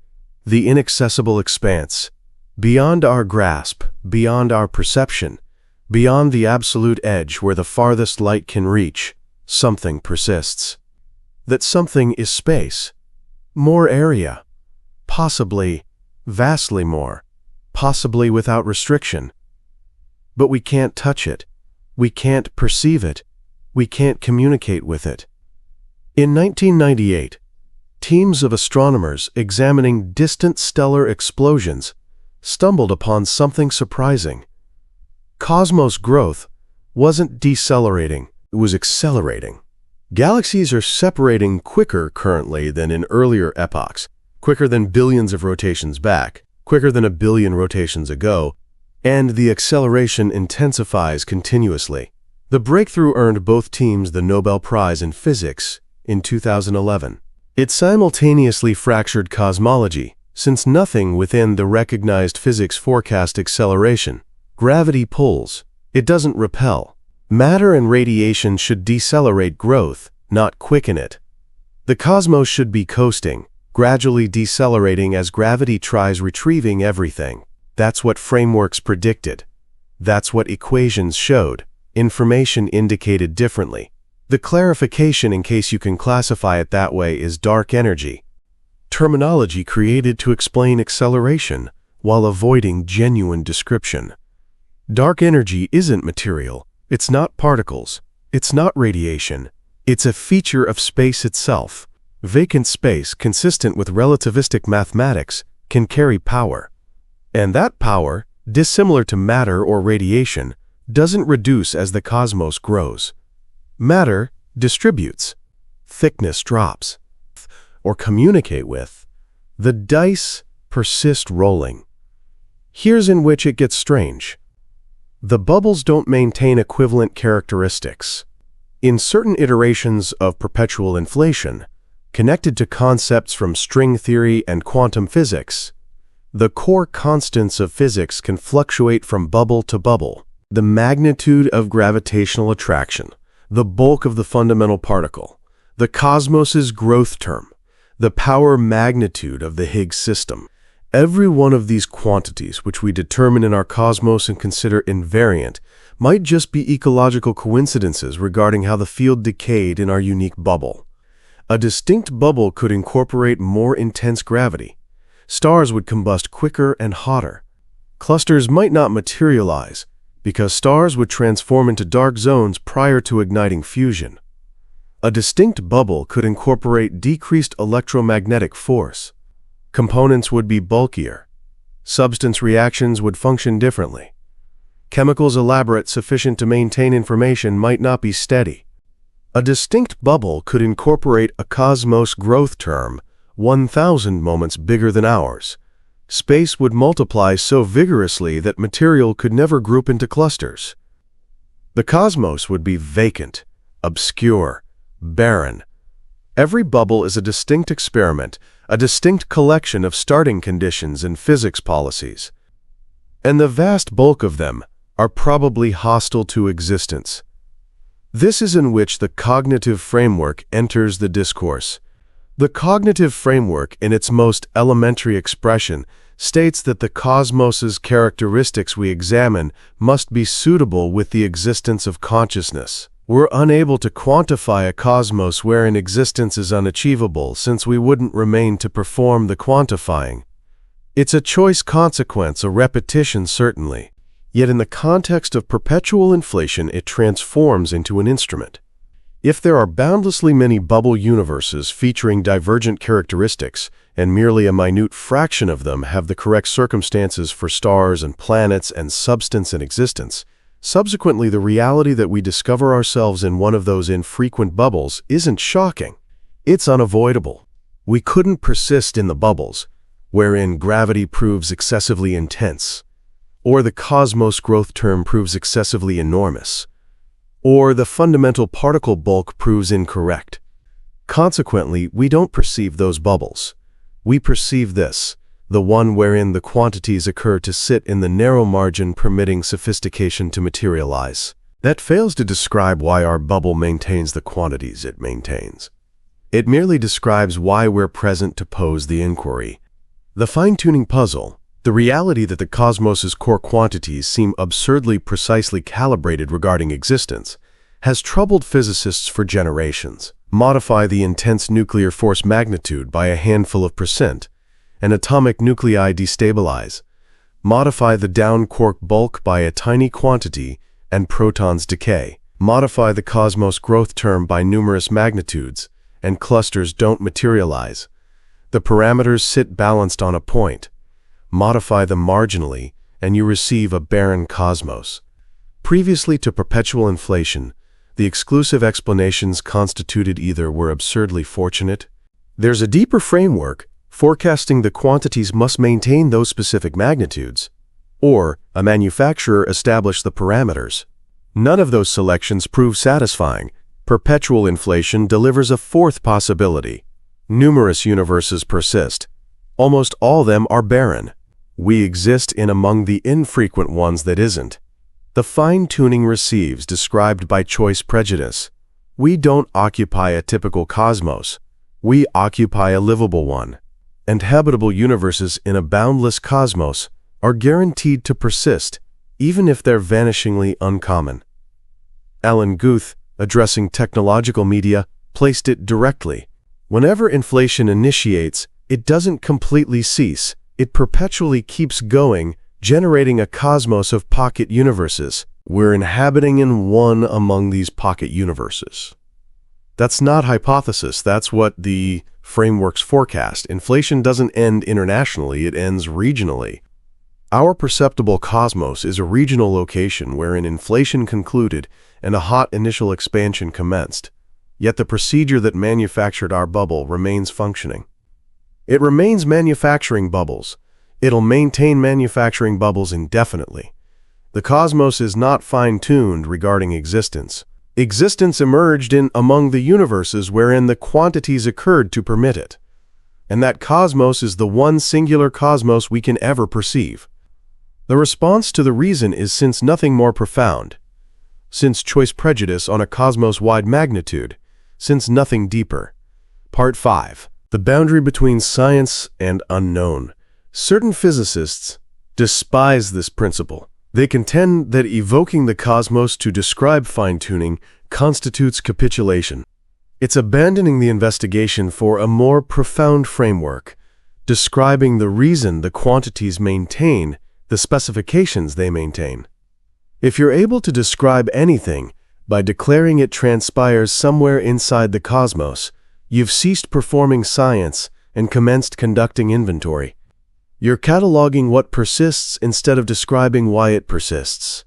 The inaccessible expanse. Beyond our grasp, beyond our perception, beyond the absolute edge where the farthest light can reach, something persists. That something is space. More area. Possibly, vastly more. Possibly without restriction. But we can't touch it. We can't perceive it. We can't communicate with it. In 1998, teams of astronomers examining distant stellar explosions stumbled upon something surprising. Cosmos growth wasn't decelerating, it was accelerating. Galaxies are separating quicker currently than in earlier epochs, quicker than billions of rotations back, quicker than a billion rotations ago, and the acceleration intensifies continuously. The breakthrough earned both teams the Nobel Prize in Physics in 2011. It simultaneously fractured cosmology, since nothing within the recognized physics forecast acceleration. Gravity pulls. It doesn't repel. Matter and radiation should decelerate growth, not quicken it. The cosmos should be coasting, gradually decelerating as gravity tries retrieving everything. That's what frameworks predicted. That's what equations showed. Information indicated differently. The clarification, in case you can classify it that way, is dark energy. Terminology created to explain acceleration while avoiding genuine description. Dark energy isn't material. It's not particles. It's not radiation. It's a feature of space itself. Vacant space, consistent with relativistic mathematics, can carry power. And that power, dissimilar to matter or radiation, doesn't reduce as the cosmos grows. Matter distributes. Thickness drops. Or communicate with. The dice persist rolling. Here's in which it gets strange. The bubbles don't maintain equivalent characteristics. In certain iterations of perpetual inflation, connected to concepts from string theory and quantum physics, the core constants of physics can fluctuate from bubble to bubble. The magnitude of gravitational attraction, the bulk of the fundamental particle, the cosmos's growth term, the power magnitude of the Higgs system. Every one of these quantities, which we determine in our cosmos and consider invariant, might just be ecological coincidences regarding how the field decayed in our unique bubble. A distinct bubble could incorporate more intense gravity. stars would combust quicker and hotter. Clusters might not materialize, because stars would transform into dark zones prior to igniting fusion. A distinct bubble could incorporate decreased electromagnetic force. Components would be bulkier. Substance reactions would function differently. Chemicals elaborate sufficient to maintain information might not be steady. A distinct bubble could incorporate a cosmos growth term, 1,000 moments bigger than ours. Space would multiply so vigorously that material could never group into clusters. The cosmos would be vacant, obscure, barren. Every bubble is a distinct experiment, a distinct collection of starting conditions and physics policies. And the vast bulk of them are probably hostile to existence. This is in which the cognitive framework enters the discourse. The cognitive framework, in its most elementary expression, states that the cosmos's characteristics we examine must be suitable with the existence of consciousness. We're unable to quantify a cosmos wherein existence is unachievable, since we wouldn't remain to perform the quantifying. It's a choice consequence, a repetition certainly. Yet in the context of perpetual inflation, it transforms into an instrument. If there are boundlessly many bubble universes featuring divergent characteristics, and merely a minute fraction of them have the correct circumstances for stars and planets and substance and existence, subsequently the reality that we discover ourselves in one of those infrequent bubbles isn't shocking. It's unavoidable. We couldn't persist in the bubbles, wherein gravity proves excessively intense, or the cosmos growth term proves excessively enormous, or the fundamental particle bulk proves incorrect. Consequently, we don't perceive those bubbles. We perceive this, the one wherein the quantities occur to sit in the narrow margin permitting sophistication to materialize. That fails to describe why our bubble maintains the quantities it maintains. It merely describes why we're present to pose the inquiry. The fine-tuning puzzle, the reality that the cosmos's core quantities seem absurdly precisely calibrated regarding existence, has troubled physicists for generations. Modify the intense nuclear force magnitude by a handful of %, and atomic nuclei destabilize. Modify the down quark bulk by a tiny quantity, and protons decay. Modify the cosmos growth term by numerous magnitudes, and clusters don't materialize. The parameters sit balanced on a point. Modify them marginally, and you receive a barren cosmos. Previously to perpetual inflation, the exclusive explanations constituted either were absurdly fortunate. There's a deeper framework, forecasting the quantities must maintain those specific magnitudes, or a manufacturer established the parameters. None of those selections prove satisfying. Perpetual inflation delivers a fourth possibility. Numerous universes persist. Almost all of them are barren. We exist in among the infrequent ones that isn't. The fine-tuning receives described by choice prejudice. We don't occupy a typical cosmos. We occupy a livable one. And habitable universes in a boundless cosmos are guaranteed to persist, even if they're vanishingly uncommon. Alan Guth, addressing technological media, placed it directly. Whenever inflation initiates, it doesn't completely cease. It perpetually keeps going, generating a cosmos of pocket universes. We're inhabiting in one among these pocket universes. That's not hypothesis, that's what the frameworks forecast. Inflation doesn't end internationally, it ends regionally. Our perceptible cosmos is a regional location wherein inflation concluded and a hot initial expansion commenced. Yet the procedure that manufactured our bubble remains functioning. It remains manufacturing bubbles. It'll maintain manufacturing bubbles indefinitely. The cosmos is not fine-tuned regarding existence. Existence emerged in among the universes wherein the quantities occurred to permit it. And that cosmos is the one singular cosmos we can ever perceive. The response to the reason is since nothing more profound. Since choice prejudice on a cosmos-wide magnitude. Since nothing deeper. Part 5. The boundary between science and unknown. Certain physicists despise this principle. They contend that evoking the cosmos to describe fine-tuning constitutes capitulation. It's abandoning the investigation for a more profound framework, describing the reason the quantities maintain the specifications they maintain. If you're able to describe anything by declaring it transpires somewhere inside the cosmos, you've ceased performing science and commenced conducting inventory. You're cataloging what persists instead of describing why it persists.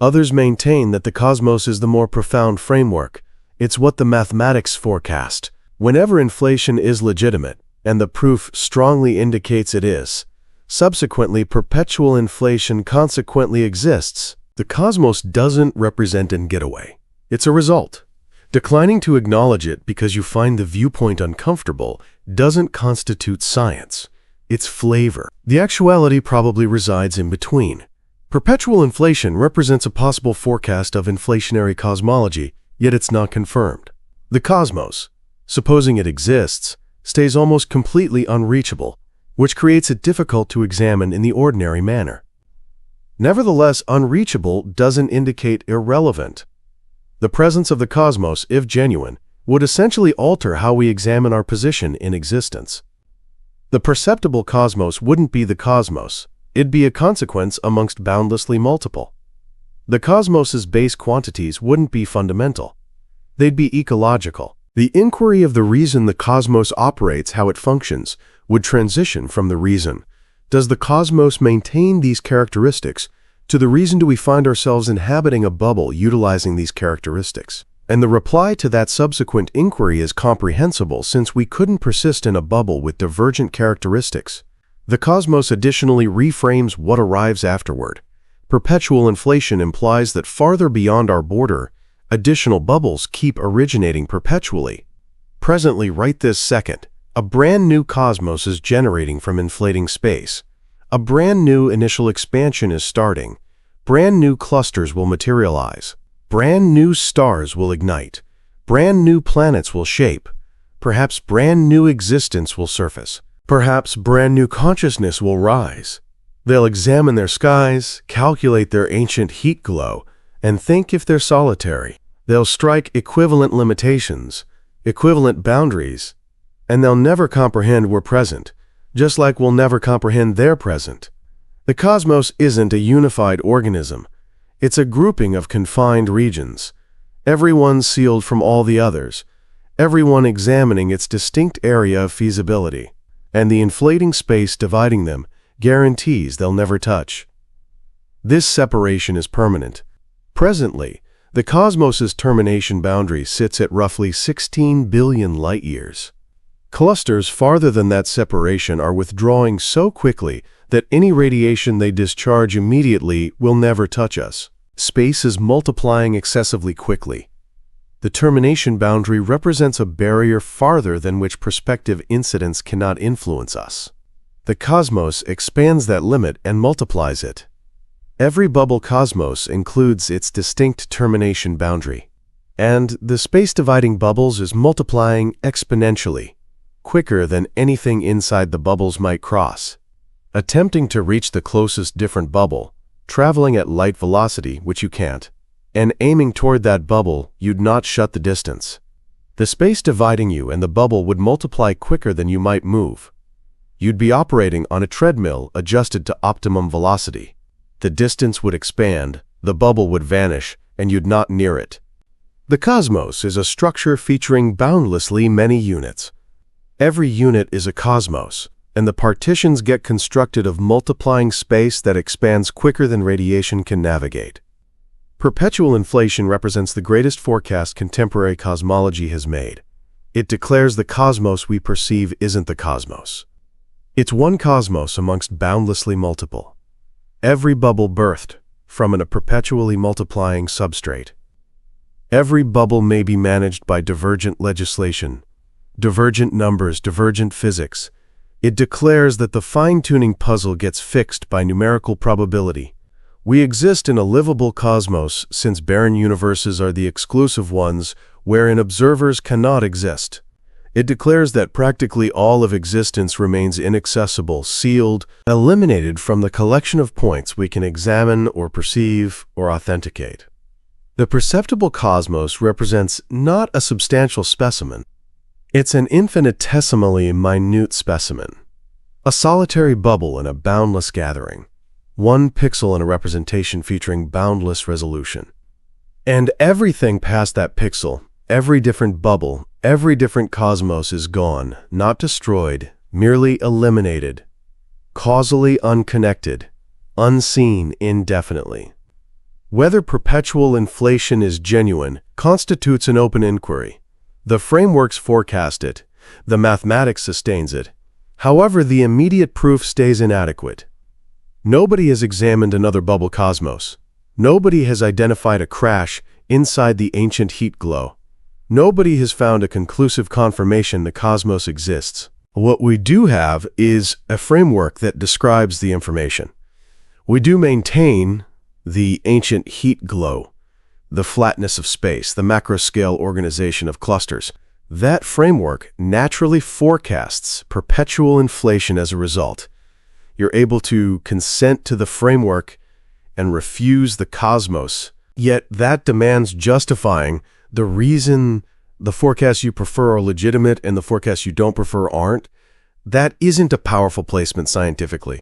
Others maintain that the cosmos is the more profound framework. It's what the mathematics forecast. Whenever inflation is legitimate, and the proof strongly indicates it is, subsequently perpetual inflation consequently exists. The cosmos doesn't represent a getaway. It's a result. Declining to acknowledge it because you find the viewpoint uncomfortable doesn't constitute science. It's flavor. The actuality probably resides in between. Perpetual inflation represents a possible forecast of inflationary cosmology, yet it's not confirmed. The cosmos, supposing it exists, stays almost completely unreachable, which creates it difficult to examine in the ordinary manner. Nevertheless, unreachable doesn't indicate irrelevant. The presence of the cosmos, if genuine, would essentially alter how we examine our position in existence. The perceptible cosmos wouldn't be the cosmos. It'd be a consequence amongst boundlessly multiple. The cosmos's base quantities wouldn't be fundamental. They'd be ecological. The inquiry of the reason the cosmos operates, how it functions, would transition from the reason, does the cosmos maintain these characteristics, to the reason do we find ourselves inhabiting a bubble utilizing these characteristics. And the reply to that subsequent inquiry is comprehensible since we couldn't persist in a bubble with divergent characteristics. The cosmos additionally reframes what arrives afterward. Perpetual inflation implies that farther beyond our border, additional bubbles keep originating perpetually. Presently, right this second, a brand new cosmos is generating from inflating space. A brand new initial expansion is starting. Brand new clusters will materialize. Brand new stars will ignite. Brand new planets will shape. Perhaps brand new existence will surface. Perhaps brand new consciousness will rise. They'll examine their skies, calculate their ancient heat glow, and think if they're solitary. They'll strike equivalent limitations, equivalent boundaries, and they'll never comprehend we're present, just like we'll never comprehend they're present. The cosmos isn't a unified organism. It's a grouping of confined regions, everyone sealed from all the others, everyone examining its distinct area of feasibility, and the inflating space dividing them guarantees they'll never touch. This separation is permanent. Presently, the cosmos's termination boundary sits at roughly 16 billion light-years. Clusters farther than that separation are withdrawing so quickly that any radiation they discharge immediately will never touch us. Space is multiplying excessively quickly. The termination boundary represents a barrier farther than which prospective incidents cannot influence us. The cosmos expands that limit and multiplies it. Every bubble cosmos includes its distinct termination boundary, and the space-dividing bubbles is multiplying exponentially, quicker than anything inside the bubbles might cross. Attempting to reach the closest different bubble, traveling at light velocity, which you can't, and aiming toward that bubble, you'd not shut the distance. The space dividing you and the bubble would multiply quicker than you might move. You'd be operating on a treadmill adjusted to optimum velocity. The distance would expand, the bubble would vanish, and you'd not near it. The cosmos is a structure featuring boundlessly many units. Every unit is a cosmos, and the partitions get constructed of multiplying space that expands quicker than radiation can navigate. Perpetual inflation represents the greatest forecast contemporary cosmology has made. It declares the cosmos we perceive isn't the cosmos. It's one cosmos amongst boundlessly multiple. Every bubble birthed from a perpetually multiplying substrate. Every bubble may be managed by divergent legislation, divergent numbers, divergent physics. It declares that the fine-tuning puzzle gets fixed by numerical probability. We exist in a livable cosmos since barren universes are the exclusive ones wherein observers cannot exist. It declares that practically all of existence remains inaccessible, sealed, eliminated from the collection of points we can examine or perceive or authenticate. The perceptible cosmos represents not a substantial specimen. It's an infinitesimally minute specimen. A solitary bubble in a boundless gathering. One pixel in a representation featuring boundless resolution. And everything past that pixel, every different bubble, every different cosmos is gone, not destroyed, merely eliminated. Causally unconnected, unseen indefinitely. Whether perpetual inflation is genuine constitutes an open inquiry. The frameworks forecast it, the mathematics sustains it. However, the immediate proof stays inadequate. Nobody has examined another bubble cosmos. Nobody has identified a crash inside the ancient heat glow. Nobody has found a conclusive confirmation the cosmos exists. What we do have is a framework that describes the information. We do maintain the ancient heat glow, the flatness of space, the macro-scale organization of clusters. That framework naturally forecasts perpetual inflation as a result. You're able to consent to the framework and refuse the cosmos, yet that demands justifying the reason the forecasts you prefer are legitimate and the forecasts you don't prefer aren't. That isn't a powerful placement scientifically.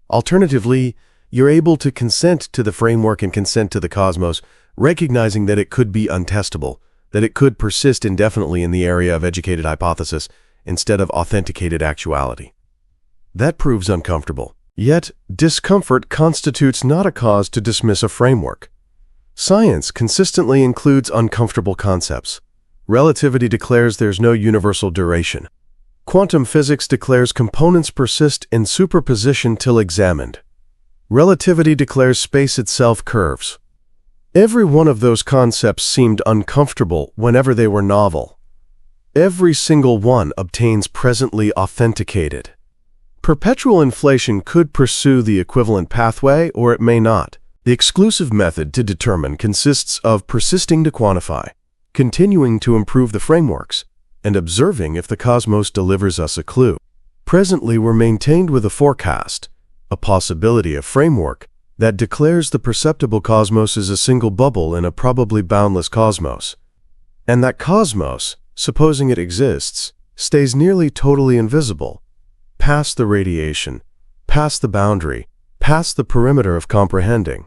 Alternatively, you're able to consent to the framework and consent to the cosmos, recognizing that it could be untestable, that it could persist indefinitely in the area of educated hypothesis instead of authenticated actuality. That proves uncomfortable. Yet, discomfort constitutes not a cause to dismiss a framework. Science consistently includes uncomfortable concepts. Relativity declares there's no universal duration. Quantum physics declares components persist in superposition till examined. Relativity declares space itself curves. Every one of those concepts seemed uncomfortable whenever they were novel. Every single one obtains presently authenticated. Perpetual inflation could pursue the equivalent pathway, or it may not. The exclusive method to determine consists of persisting to quantify, continuing to improve the frameworks, and observing if the cosmos delivers us a clue. Presently, we're maintained with a forecast, a possibility, a framework, that declares the perceptible cosmos is a single bubble in a probably boundless cosmos. And that cosmos, supposing it exists, stays nearly totally invisible, past the radiation, past the boundary, past the perimeter of comprehending.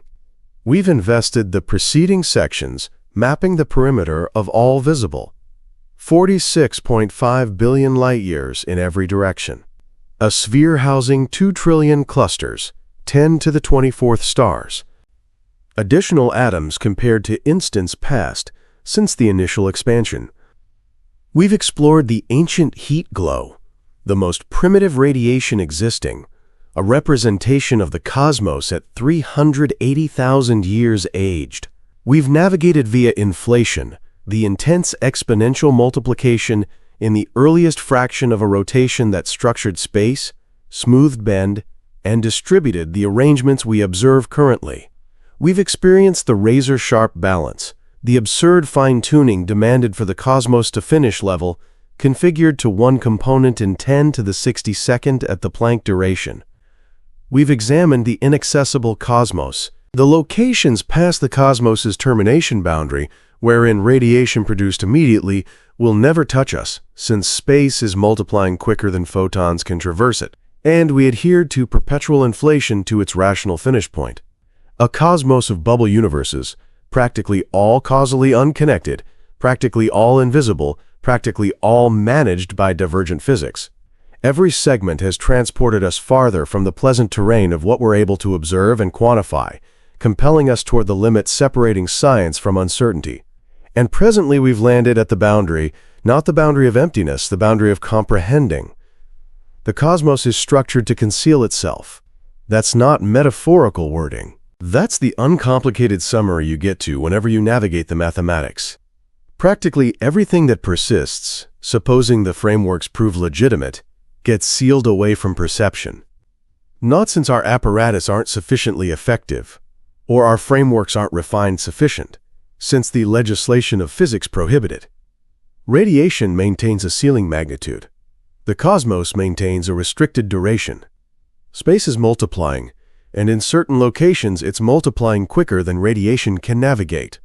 We've invested the preceding sections mapping the perimeter of all visible, 46.5 billion light-years in every direction. A sphere housing 2 trillion clusters, 10 to the 24th stars. Additional atoms compared to instants past since the initial expansion. We've explored the ancient heat glow, the most primitive radiation existing, a representation of the cosmos at 380,000 years aged. We've navigated via inflation, the intense exponential multiplication in the earliest fraction of a rotation that structured space, smoothed bend, and distributed the arrangements we observe currently. We've experienced the razor-sharp balance, the absurd fine-tuning demanded for the cosmos to finish level, configured to one component in 10 to the 62nd at the Planck duration. We've examined the inaccessible cosmos, the locations past the cosmos's termination boundary, wherein radiation produced immediately will never touch us, since space is multiplying quicker than photons can traverse it, and we adhered to perpetual inflation to its rational finish point. A cosmos of bubble universes, practically all causally unconnected, practically all invisible, practically all managed by divergent physics. Every segment has transported us farther from the pleasant terrain of what we're able to observe and quantify, compelling us toward the limit separating science from uncertainty. And presently we've landed at the boundary, not the boundary of emptiness, the boundary of comprehending. The cosmos is structured to conceal itself. That's not metaphorical wording. That's the uncomplicated summary you get to whenever you navigate the mathematics. Practically everything that persists, supposing the frameworks prove legitimate, gets sealed away from perception. Not since our apparatus aren't sufficiently effective, or our frameworks aren't refined sufficient, since the legislation of physics prohibit it. Radiation maintains a ceiling magnitude. The cosmos maintains a restricted duration. Space is multiplying, and in certain locations it's multiplying quicker than radiation can navigate.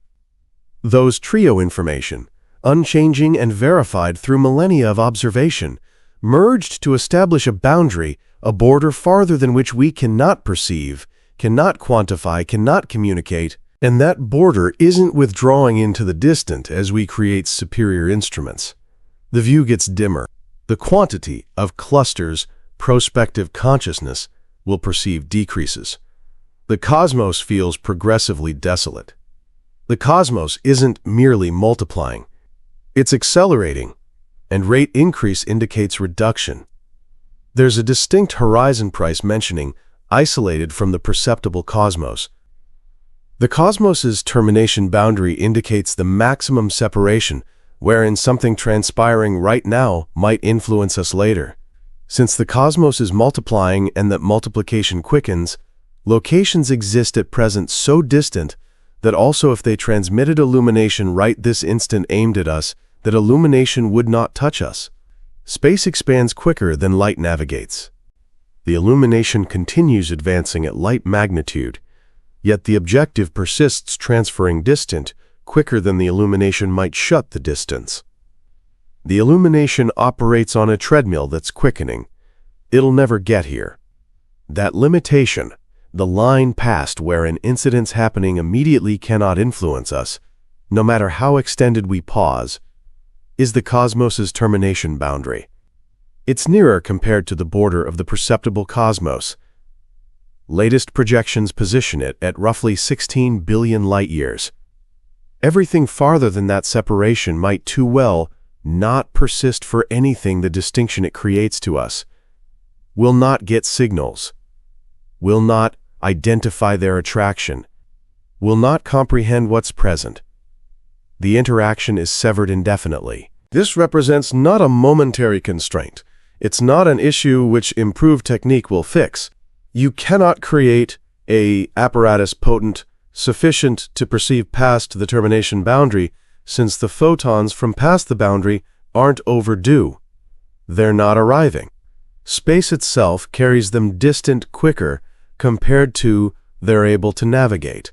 Those trio information, unchanging and verified through millennia of observation, merged to establish a boundary a border farther than which we cannot perceive, cannot quantify, cannot communicate, and that border isn't withdrawing into the distant as we create superior instruments. The view gets dimmer. The quantity of clusters prospective consciousness will perceive decreases. The cosmos feels progressively desolate. The cosmos isn't merely multiplying. It's accelerating, and rate increase indicates reduction. There's a distinct horizon price mentioning isolated from the perceptible cosmos. The cosmos's termination boundary indicates the maximum separation wherein something transpiring right now might influence us later. Since the cosmos is multiplying and that multiplication quickens, locations exist at present so distant that also if they transmitted illumination right this instant aimed at us, that illumination would not touch us. Space expands quicker than light navigates. The illumination continues advancing at light magnitude, yet the objective persists transferring distant quicker than the illumination might shut the distance. The illumination operates on a treadmill that's quickening. It'll never get here. That limitation, the line past where an incident's happening immediately cannot influence us, no matter how extended we pause, is the cosmos's termination boundary. It's nearer compared to the border of the perceptible cosmos. Latest projections position it at roughly 16 billion light-years. Everything farther than that separation might too well not persist for anything the distinction it creates to us, will not get signals, will not identify their attraction, will not comprehend what's present. The interaction is severed indefinitely. This represents not a momentary constraint. It's not an issue which improved technique will fix. You cannot create an apparatus potent, sufficient to perceive past the termination boundary, since the photons from past the boundary aren't overdue. They're not arriving. Space itself carries them distant quicker compared to they're able to navigate.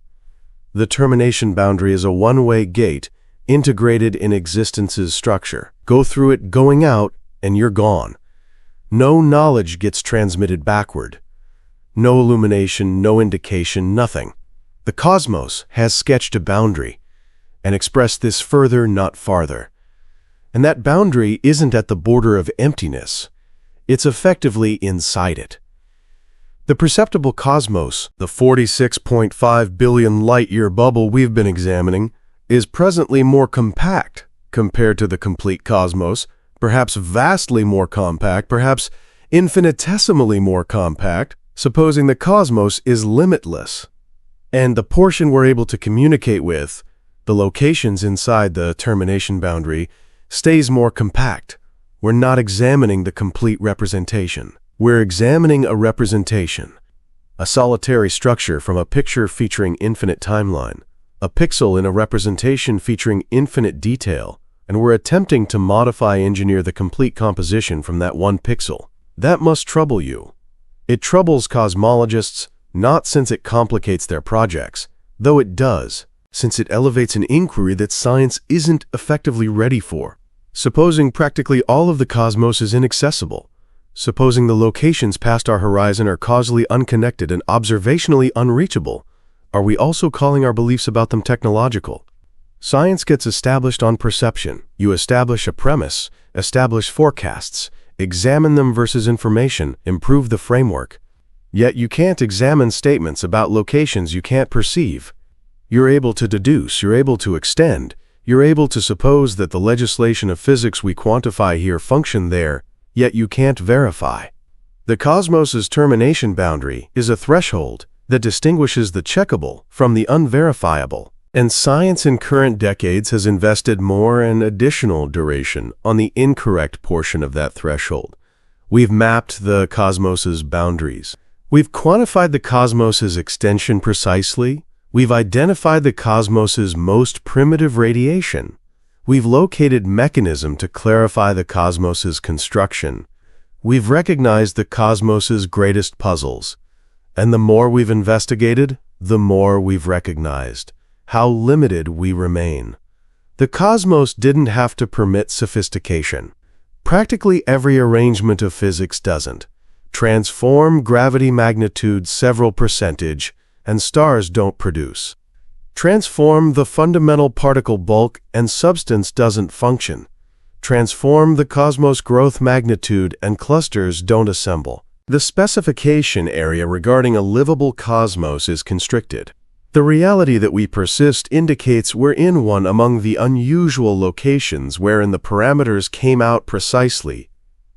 The termination boundary is a one-way gate integrated in existence's structure. Go through it going out and you're gone. No knowledge gets transmitted backward. No illumination, no indication, nothing. The cosmos has sketched a boundary and expressed this further, not farther. And that boundary isn't at the border of emptiness. It's effectively inside it. The perceptible cosmos, the 46.5 billion light-year bubble we've been examining, is presently more compact compared to the complete cosmos, perhaps vastly more compact, perhaps infinitesimally more compact, supposing the cosmos is limitless. And the portion we're able to communicate with, the locations inside the termination boundary, stays more compact. We're not examining the complete representation. We're examining a representation, a solitary structure from a picture featuring infinite timeline, a pixel in a representation featuring infinite detail, and we're attempting to engineer the complete composition from that one pixel. That must trouble you. It troubles cosmologists, not since it complicates their projects, though it does, since it elevates an inquiry that science isn't effectively ready for. Supposing practically all of the cosmos is inaccessible, supposing the locations past our horizon are causally unconnected and observationally unreachable, are we also calling our beliefs about them technological? Science gets established on perception. You establish a premise, establish forecasts, examine them versus information, improve the framework. Yet you can't examine statements about locations you can't perceive. You're able to deduce, you're able to extend, you're able to suppose that the legislation of physics we quantify here function there, yet you can't verify. The cosmos's termination boundary is a threshold that distinguishes the checkable from the unverifiable, and science in current decades has invested more and additional duration on the incorrect portion of that threshold. We've mapped the cosmos's boundaries. We've quantified the cosmos's extension precisely. We've identified the cosmos's most primitive radiation. We've located mechanism to clarify the cosmos's construction. We've recognized the cosmos's greatest puzzles. And the more we've investigated, the more we've recognized how limited we remain. The cosmos didn't have to permit sophistication. Practically every arrangement of physics doesn't. Transform gravity magnitude several percentage, and stars don't produce. Transform the fundamental particle bulk and substance doesn't function. Transform the cosmos growth magnitude and clusters don't assemble. The specification area regarding a livable cosmos is constricted. The reality that we persist indicates we're in one among the unusual locations wherein the parameters came out precisely.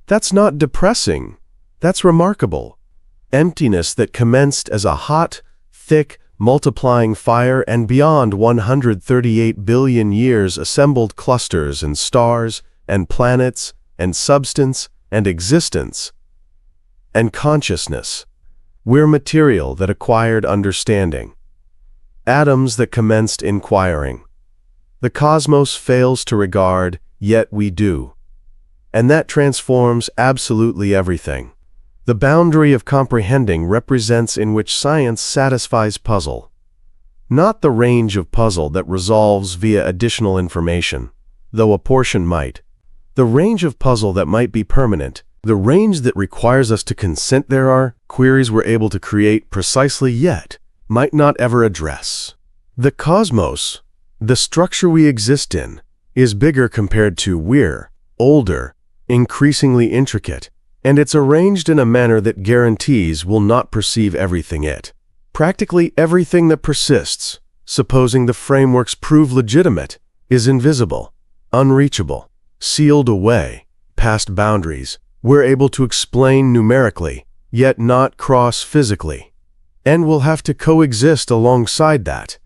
That's not depressing. That's remarkable. Emptiness that commenced as a hot, thick, multiplying fire and beyond 138 billion years assembled clusters and stars and planets and substance and existence and consciousness. We're material that acquired understanding. Atoms that commenced inquiring. The cosmos fails to regard, yet we do. And that transforms absolutely everything. The boundary of comprehending represents in which science satisfies puzzle. Not the range of puzzle that resolves via additional information, though a portion might. The range of puzzle that might be permanent, the range that requires us to consent there are queries we're able to create precisely yet might not ever address. The cosmos, the structure we exist in, is bigger compared to we're, older, increasingly intricate, and it's arranged in a manner that guarantees we'll not perceive everything it. Practically everything that persists, supposing the frameworks prove legitimate, is invisible, unreachable, sealed away, past boundaries, we're able to explain numerically, yet not cross physically. And will have to coexist alongside that.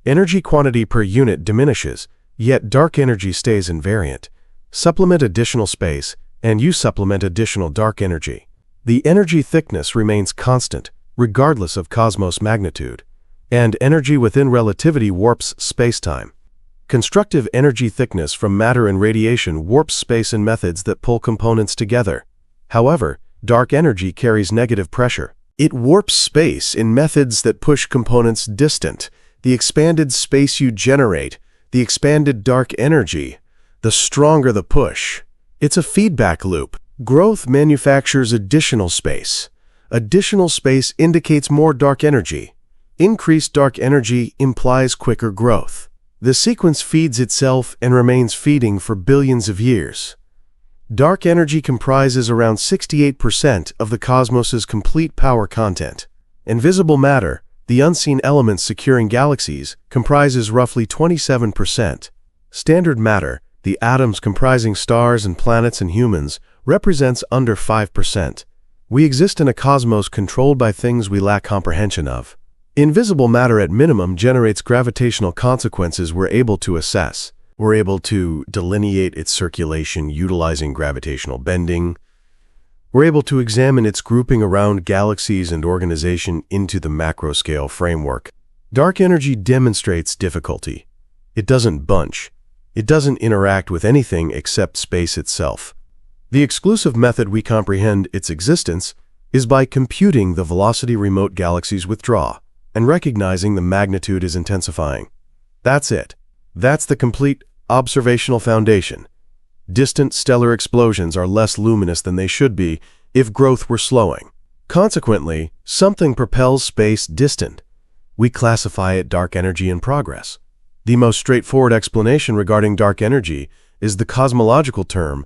Energy quantity per unit diminishes, yet dark energy stays invariant. Supplement additional space, and you supplement additional dark energy. The energy thickness remains constant, regardless of cosmos magnitude, and energy within relativity warps space-time. Constructive energy thickness from matter and radiation warps space in methods that pull components together. However, dark energy carries negative pressure. It warps space in methods that push components distant. The expanded space you generate, the expanded dark energy, the stronger the push. It's a feedback loop. Growth manufactures additional space. Additional space indicates more dark energy. Increased dark energy implies quicker growth. The sequence feeds itself and remains feeding for billions of years. Dark energy comprises around 68% of the cosmos's complete power content. Invisible matter, the unseen element securing galaxies, comprises roughly 27%. Standard matter, the atoms comprising stars and planets and humans, represents under 5%. We exist in a cosmos controlled by things we lack comprehension of. Invisible matter at minimum generates gravitational consequences we're able to assess. We're able to delineate its circulation utilizing gravitational bending. We're able to examine its grouping around galaxies and organization into the macro-scale framework. Dark energy demonstrates difficulty. It doesn't bunch. It doesn't interact with anything except space itself. The exclusive method we comprehend its existence is by computing the velocity remote galaxies withdraw and recognizing the magnitude is intensifying. That's it. That's the complete observational foundation. Distant stellar explosions are less luminous than they should be if growth were slowing. Consequently, something propels space distant. We classify it dark energy in progress. The most straightforward explanation regarding dark energy is the cosmological term,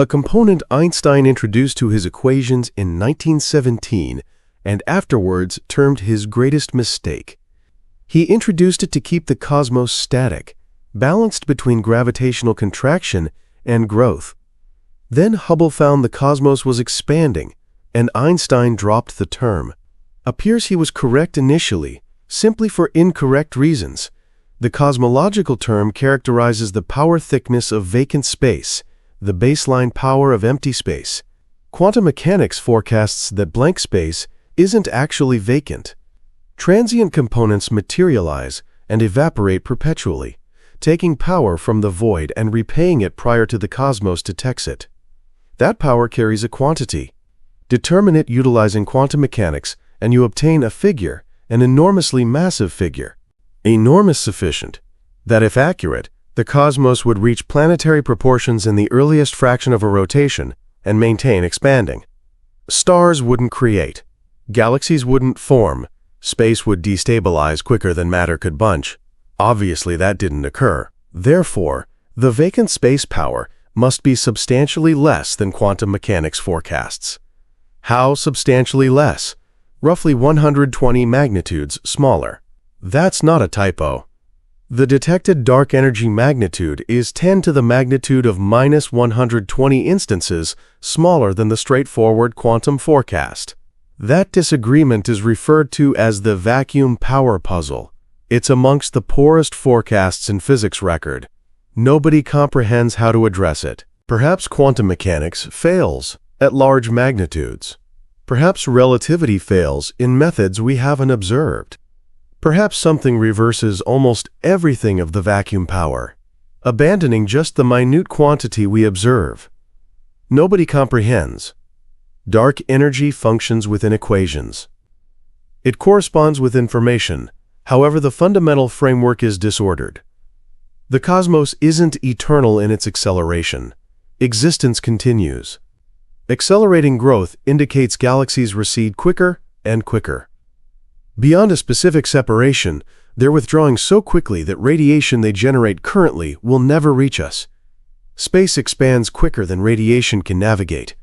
a component Einstein introduced to his equations in 1917 and afterwards termed his greatest mistake. He introduced it to keep the cosmos static, balanced between gravitational contraction and growth. Then Hubble found the cosmos was expanding, and Einstein dropped the term. Appears he was correct initially, simply for incorrect reasons. The cosmological term characterizes the power thickness of vacant space, the baseline power of empty space. Quantum mechanics forecasts that blank space isn't actually vacant. Transient components materialize and evaporate perpetually, taking power from the void and repaying it prior to the cosmos detects it. That power carries a quantity. Determine it utilizing quantum mechanics, and you obtain a figure, an enormously massive figure. Enormous sufficient, that if accurate, the cosmos would reach planetary proportions in the earliest fraction of a rotation and maintain expanding. Stars wouldn't create. Galaxies wouldn't form. Space would destabilize quicker than matter could bunch. Obviously, that didn't occur. Therefore, the vacant space power must be substantially less than quantum mechanics forecasts. How substantially less? Roughly 120 magnitudes smaller. That's not a typo. The detected dark energy magnitude is 10 to the magnitude of minus 120 instances smaller than the straightforward quantum forecast. That disagreement is referred to as the vacuum power puzzle. It's amongst the poorest forecasts in physics record. Nobody comprehends how to address it. Perhaps quantum mechanics fails at large magnitudes. Perhaps relativity fails in methods we haven't observed. Perhaps something reverses almost everything of the vacuum power, abandoning just the minute quantity we observe. Nobody comprehends. Dark energy functions within equations. It corresponds with information, however the fundamental framework is disordered. The cosmos isn't eternal in its acceleration. Existence continues. Accelerating growth indicates galaxies recede quicker and quicker. Beyond a specific separation, they're withdrawing so quickly that radiation they generate currently will never reach us. Space expands quicker than radiation can navigate.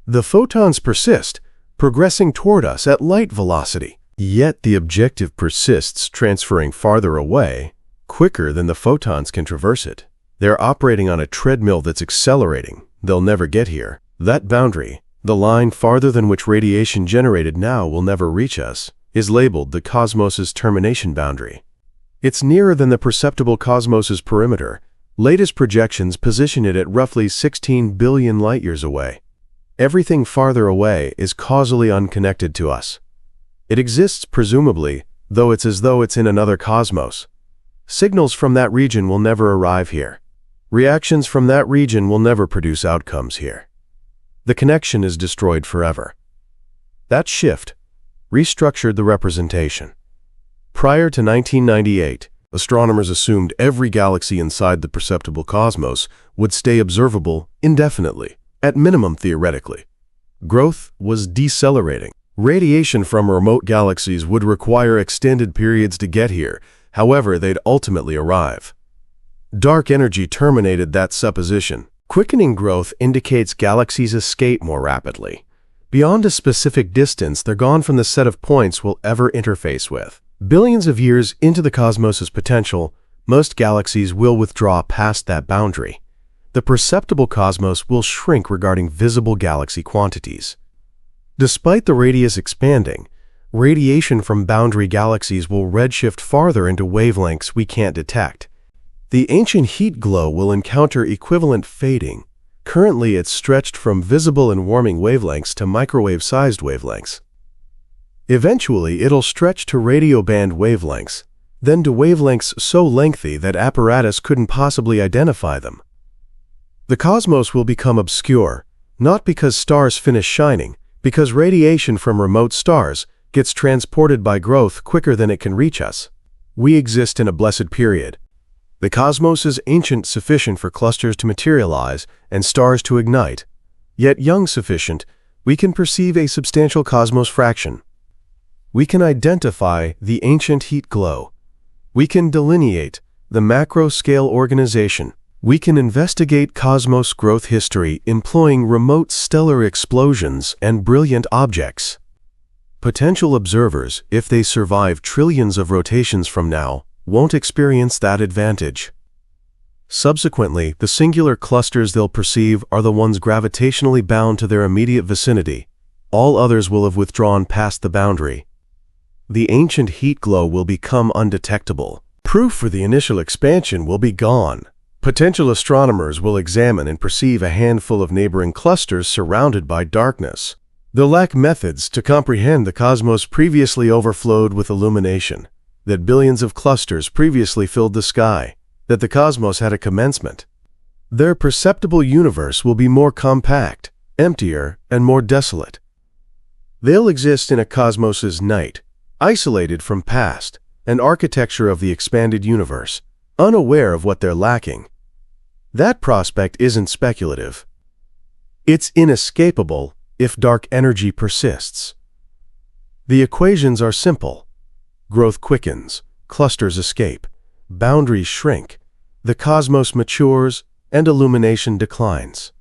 The photons persist, progressing toward us at light velocity. Yet the objective persists, transferring farther away, quicker than the photons can traverse it. They're operating on a treadmill that's accelerating. They'll never get here. That boundary, the line farther than which radiation generated now will never reach us, is labeled the cosmos's termination boundary. It's nearer than the perceptible cosmos's perimeter. Latest projections position it at roughly 16 billion light-years away. Everything farther away is causally unconnected to us. It exists presumably, though it's as though it's in another cosmos. Signals from that region will never arrive here. Reactions from that region will never produce outcomes here. The connection is destroyed forever. That shift restructured the representation. Prior to 1998, astronomers assumed every galaxy inside the perceptible cosmos would stay observable indefinitely, at minimum theoretically. Growth was decelerating. Radiation from remote galaxies would require extended periods to get here, however they'd ultimately arrive. Dark energy terminated that supposition. Quickening growth indicates galaxies escape more rapidly. Beyond a specific distance, they're gone from the set of points we'll ever interface with. Billions of years into the cosmos's potential, most galaxies will withdraw past that boundary. The perceptible cosmos will shrink regarding visible galaxy quantities. Despite the radius expanding, radiation from boundary galaxies will redshift farther into wavelengths we can't detect. The ancient heat glow will encounter equivalent fading. Currently, it's stretched from visible and warming wavelengths to microwave-sized wavelengths. Eventually, it'll stretch to radio band wavelengths, then to wavelengths so lengthy that apparatus couldn't possibly identify them. The cosmos will become obscure, not because stars finish shining, because radiation from remote stars gets transported by growth quicker than it can reach us. We exist in a blessed period. The cosmos is ancient sufficient for clusters to materialize and stars to ignite, yet young sufficient we can perceive a substantial cosmos fraction. We can identify the ancient heat glow. We can delineate the macro-scale organization. We can investigate cosmos growth history employing remote stellar explosions and brilliant objects. Potential observers, if they survive trillions of rotations from now, won't experience that advantage. Subsequently, the singular clusters they'll perceive are the ones gravitationally bound to their immediate vicinity. All others will have withdrawn past the boundary. The ancient heat glow will become undetectable. Proof for the initial expansion will be gone. Potential astronomers will examine and perceive a handful of neighboring clusters surrounded by darkness. They'll lack methods to comprehend the cosmos previously overflowed with illumination, that billions of clusters previously filled the sky, that the cosmos had a commencement. Their perceptible universe will be more compact, emptier, and more desolate. They'll exist in a cosmos's night, isolated from past and architecture of the expanded universe, unaware of what they're lacking. That prospect isn't speculative. It's inescapable if dark energy persists. The equations are simple. Growth quickens, clusters escape, boundaries shrink, the cosmos matures, and illumination declines.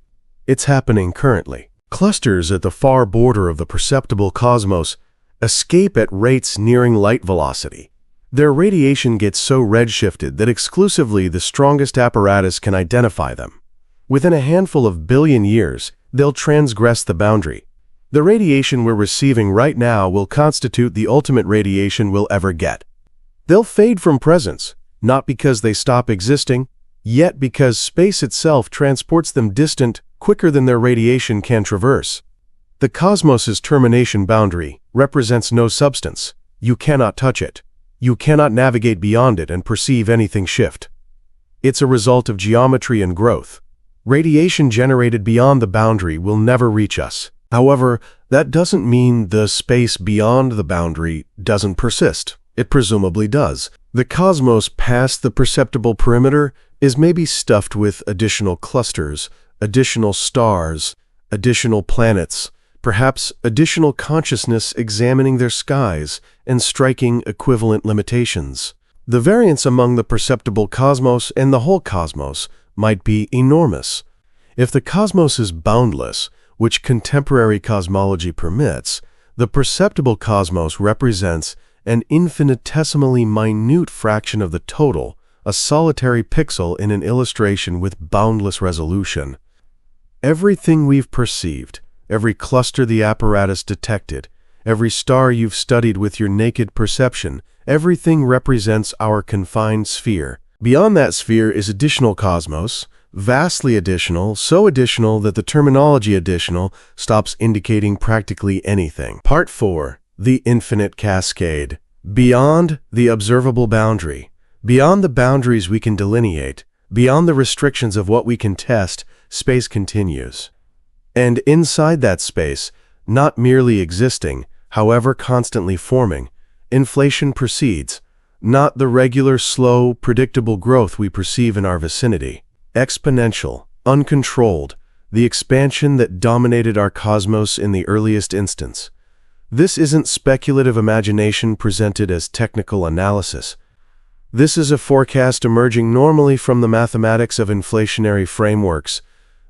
It's happening currently. Clusters at the far border of the perceptible cosmos escape at rates nearing light velocity. Their radiation gets so redshifted that exclusively the strongest apparatus can identify them. Within a handful of billion years, they'll transgress the boundary. The radiation we're receiving right now will constitute the ultimate radiation we'll ever get. They'll fade from presence, not because they stop existing, yet because space itself transports them distant quicker than their radiation can traverse. The cosmos's termination boundary represents no substance. You cannot touch it. You cannot navigate beyond it and perceive anything shift. It's a result of geometry and growth. Radiation generated beyond the boundary will never reach us. However, that doesn't mean the space beyond the boundary doesn't persist. It presumably does. The cosmos past the perceptible perimeter is maybe stuffed with additional clusters, additional stars, additional planets, perhaps additional consciousness examining their skies and striking equivalent limitations. The variance among the perceptible cosmos and the whole cosmos might be enormous. If the cosmos is boundless, which contemporary cosmology permits, the perceptible cosmos represents an infinitesimally minute fraction of the total, a solitary pixel in an illustration with boundless resolution. Everything we've perceived, every cluster the apparatus detected, every star you've studied with your naked perception, everything represents our confined sphere. Beyond that sphere is additional cosmos, vastly additional, so additional that the terminology additional stops indicating practically anything. Part 4. The Infinite Cascade. Beyond the observable boundary, beyond the boundaries we can delineate, beyond the restrictions of what we can test, space continues. And inside that space, not merely existing, however constantly forming, inflation proceeds, not the regular, slow, predictable growth we perceive in our vicinity. Exponential, uncontrolled, the expansion that dominated our cosmos in the earliest instance. This isn't speculative imagination presented as technical analysis. This is a forecast emerging normally from the mathematics of inflationary frameworks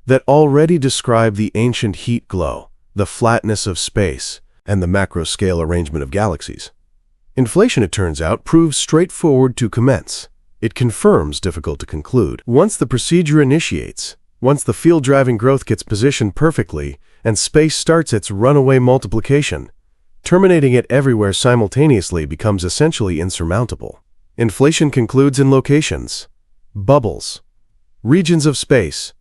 that already describe the ancient heat glow, the flatness of space, and the macro-scale arrangement of galaxies. Inflation, it turns out, proves straightforward to commence. It confirms difficult to conclude. Once the procedure initiates, once the field-driving growth gets positioned perfectly, and space starts its runaway multiplication, terminating it everywhere simultaneously becomes essentially insurmountable. Inflation concludes in locations, bubbles, regions of space.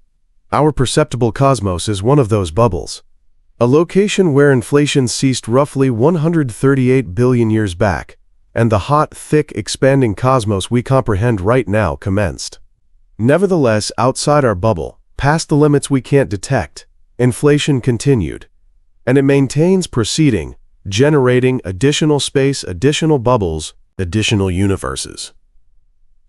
Our perceptible cosmos is one of those bubbles. A location where inflation ceased roughly 138 billion years back, and the hot, thick, expanding cosmos we comprehend right now commenced. Nevertheless, outside our bubble, past the limits we can't detect, inflation continued, and it maintains proceeding, generating additional space, additional bubbles, additional universes,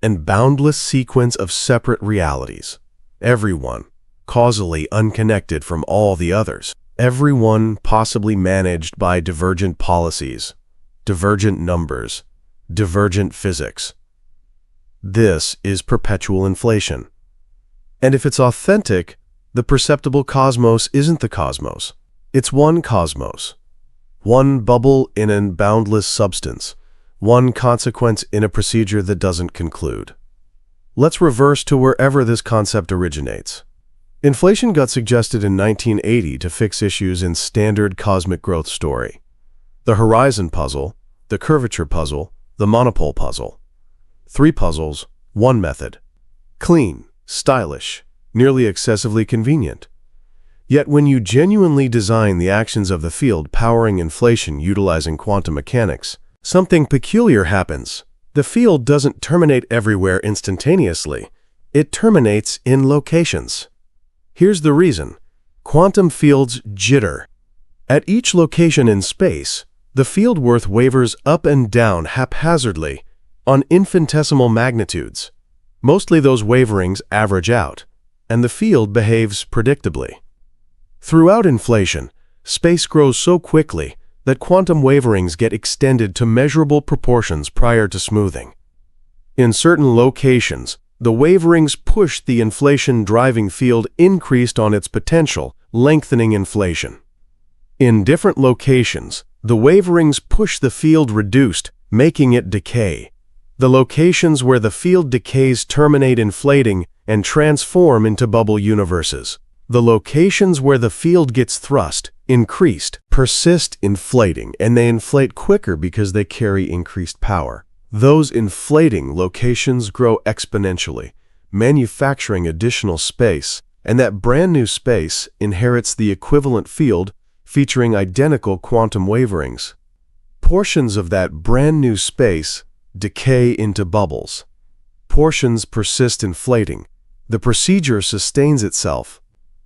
and boundless sequence of separate realities. Everyone, causally unconnected from all the others. Everyone possibly managed by divergent policies, divergent numbers, divergent physics. This is perpetual inflation. And if it's authentic, the perceptible cosmos isn't the cosmos. It's one cosmos, one bubble in a boundless substance, one consequence in a procedure that doesn't conclude. Let's reverse to wherever this concept originates. Inflation got suggested in 1980 to fix issues in standard cosmic growth story. The horizon puzzle, the curvature puzzle, the monopole puzzle. 3 puzzles, 1 method. Clean, stylish, nearly excessively convenient. Yet when you genuinely design the actions of the field powering inflation utilizing quantum mechanics, something peculiar happens. The field doesn't terminate everywhere instantaneously. It terminates in locations. Here's the reason. Quantum fields jitter. At each location in space, the field worth wavers up and down haphazardly on infinitesimal magnitudes. Mostly those waverings average out, and the field behaves predictably. Throughout inflation, space grows so quickly that quantum waverings get extended to measurable proportions prior to smoothing. In certain locations, the waverings push the inflation driving field increased on its potential, lengthening inflation. In different locations, the waverings push the field reduced, making it decay. The locations where the field decays terminate inflating and transform into bubble universes. The locations where the field gets thrust, increased, persist inflating, and they inflate quicker because they carry increased power. Those inflating locations grow exponentially, manufacturing additional space, and that brand new space inherits the equivalent field featuring identical quantum waverings. Portions of that brand new space decay into bubbles. Portions persist inflating. The procedure sustains itself.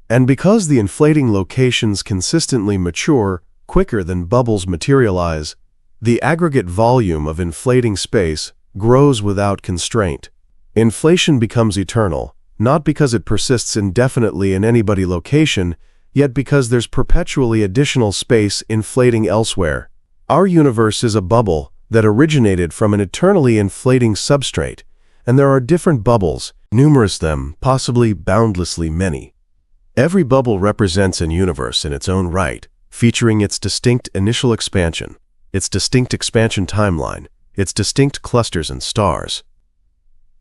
And because the inflating locations consistently mature quicker than bubbles materialize, the aggregate volume of inflating space grows without constraint. Inflation becomes eternal, not because it persists indefinitely in any location, yet because there's perpetually additional space inflating elsewhere. Our universe is a bubble that originated from an eternally inflating substrate, and there are different bubbles, numerous them, possibly boundlessly many. Every bubble represents a universe in its own right, featuring its distinct initial expansion, its distinct expansion timeline, its distinct clusters and stars.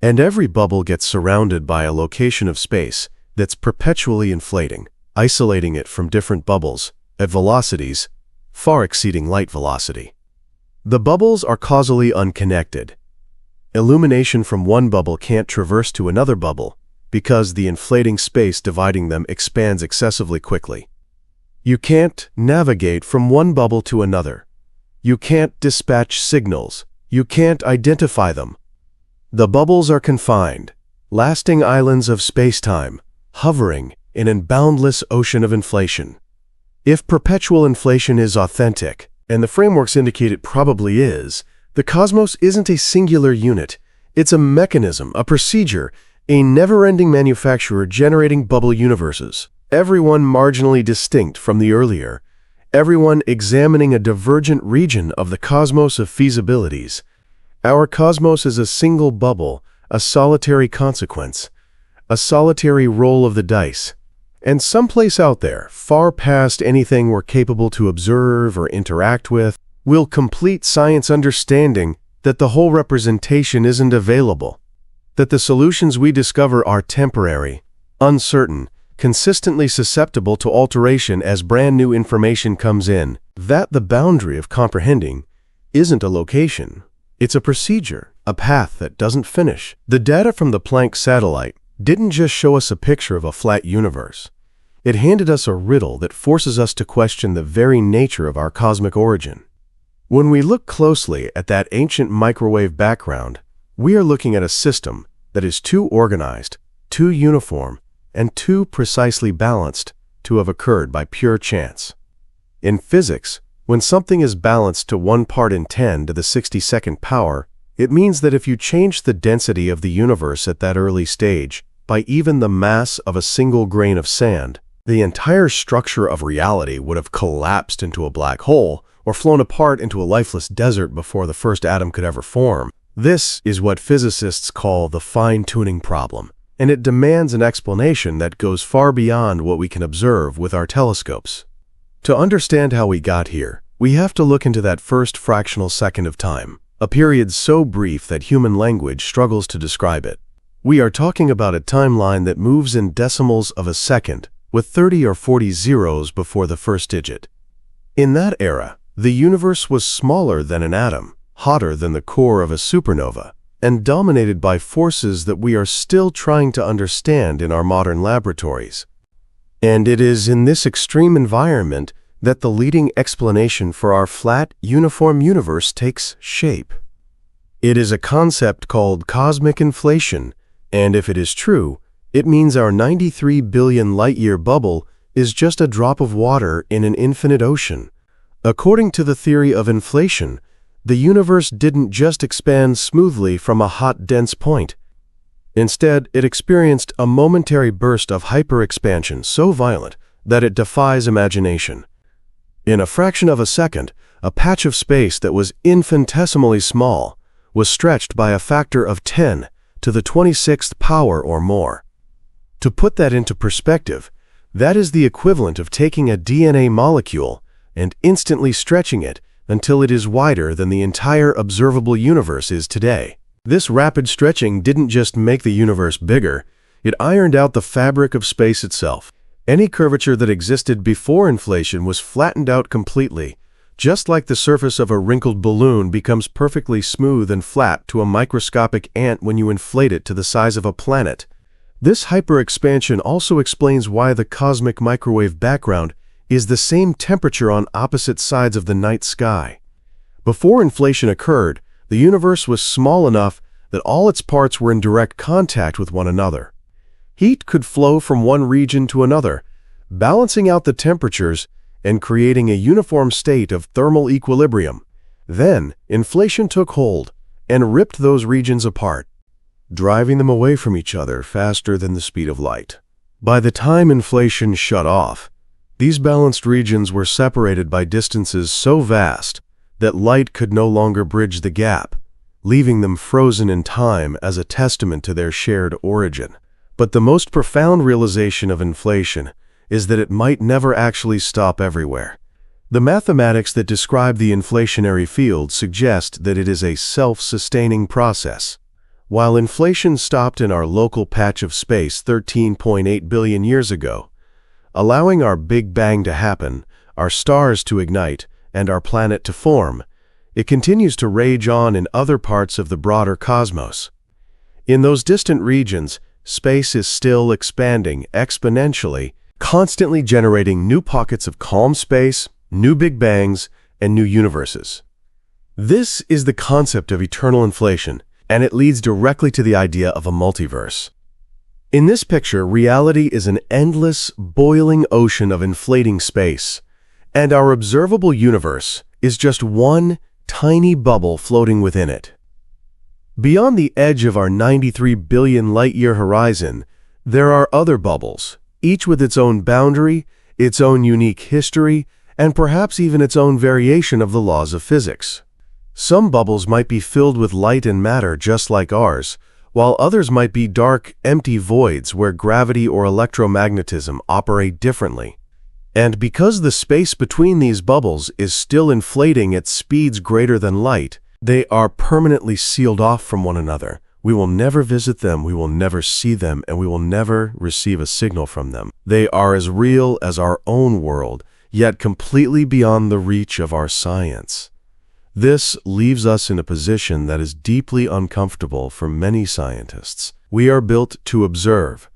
And every bubble gets surrounded by a location of space that's perpetually inflating, isolating it from different bubbles at velocities far exceeding light velocity. The bubbles are causally unconnected. Illumination from one bubble can't traverse to another bubble because the inflating space dividing them expands excessively quickly. You can't navigate from one bubble to another. You can't dispatch signals. You can't identify them. The bubbles are confined, lasting islands of space-time, hovering in a boundless ocean of inflation. If perpetual inflation is authentic, and the frameworks indicate it probably is, the cosmos isn't a singular unit. It's a mechanism, a procedure, a never-ending manufacturer generating bubble universes, everyone marginally distinct from the earlier, everyone examining a divergent region of the cosmos of feasibilities. Our cosmos is a single bubble, a solitary consequence, a solitary roll of the dice. And someplace out there, far past anything we're capable to observe or interact with, will complete science understanding that the whole representation isn't available, that the solutions we discover are temporary, uncertain, consistently susceptible to alteration as brand new information comes in, that the boundary of comprehending isn't a location. It's a procedure, a path that doesn't finish. The data from the Planck satellite didn't just show us a picture of a flat universe. It handed us a riddle that forces us to question the very nature of our cosmic origin. When we look closely at that ancient microwave background, we are looking at a system that is too organized, too uniform, and too precisely balanced to have occurred by pure chance. In physics, when something is balanced to 1 part in 10 to the 62nd power, it means that if you change the density of the universe at that early stage by even the mass of a single grain of sand, the entire structure of reality would have collapsed into a black hole or flown apart into a lifeless desert before the first atom could ever form. This is what physicists call the fine-tuning problem, and it demands an explanation that goes far beyond what we can observe with our telescopes. To understand how we got here, we have to look into that first fractional second of time, a period so brief that human language struggles to describe it. We are talking about a timeline that moves in decimals of a second, with 30 or 40 zeros before the first digit. In that era, the universe was smaller than an atom, hotter than the core of a supernova, and dominated by forces that we are still trying to understand in our modern laboratories. And it is in this extreme environment that the leading explanation for our flat, uniform universe takes shape. It is a concept called cosmic inflation, and if it is true, it means our 93 billion light-year bubble is just a drop of water in an infinite ocean. According to the theory of inflation, the universe didn't just expand smoothly from a hot, dense point. Instead, it experienced a momentary burst of hyperexpansion so violent that it defies imagination. In a fraction of a second, a patch of space that was infinitesimally small was stretched by a factor of 10 to the 26th power or more. To put that into perspective, that is the equivalent of taking a DNA molecule and instantly stretching it until it is wider than the entire observable universe is today. This rapid stretching didn't just make the universe bigger, it ironed out the fabric of space itself. Any curvature that existed before inflation was flattened out completely, just like the surface of a wrinkled balloon becomes perfectly smooth and flat to a microscopic ant when you inflate it to the size of a planet. This hyperexpansion also explains why the cosmic microwave background is the same temperature on opposite sides of the night sky. Before inflation occurred, the universe was small enough that all its parts were in direct contact with one another. Heat could flow from one region to another, balancing out the temperatures and creating a uniform state of thermal equilibrium. Then, inflation took hold and ripped those regions apart, driving them away from each other faster than the speed of light. By the time inflation shut off, these balanced regions were separated by distances so vast that light could no longer bridge the gap, leaving them frozen in time as a testament to their shared origin. But the most profound realization of inflation is that it might never actually stop everywhere. The mathematics that describe the inflationary field suggest that it is a self-sustaining process. While inflation stopped in our local patch of space 13.8 billion years ago, allowing our Big Bang to happen, our stars to ignite, and our planet to form, it continues to rage on in other parts of the broader cosmos. In those distant regions, space is still expanding exponentially, constantly generating new pockets of calm space, new Big Bangs, and new universes. This is the concept of eternal inflation, and it leads directly to the idea of a multiverse. In this picture, reality is an endless, boiling ocean of inflating space, and our observable universe is just one tiny bubble floating within it. Beyond the edge of our 93 billion light-year horizon, there are other bubbles, each with its own boundary, its own unique history, and perhaps even its own variation of the laws of physics. Some bubbles might be filled with light and matter just like ours, while others might be dark, empty voids where gravity or electromagnetism operate differently. And because the space between these bubbles is still inflating at speeds greater than light, they are permanently sealed off from one another. We will never visit them, we will never see them, and we will never receive a signal from them. They are as real as our own world, yet completely beyond the reach of our science. This leaves us in a position that is deeply uncomfortable for many scientists. We are built to observe,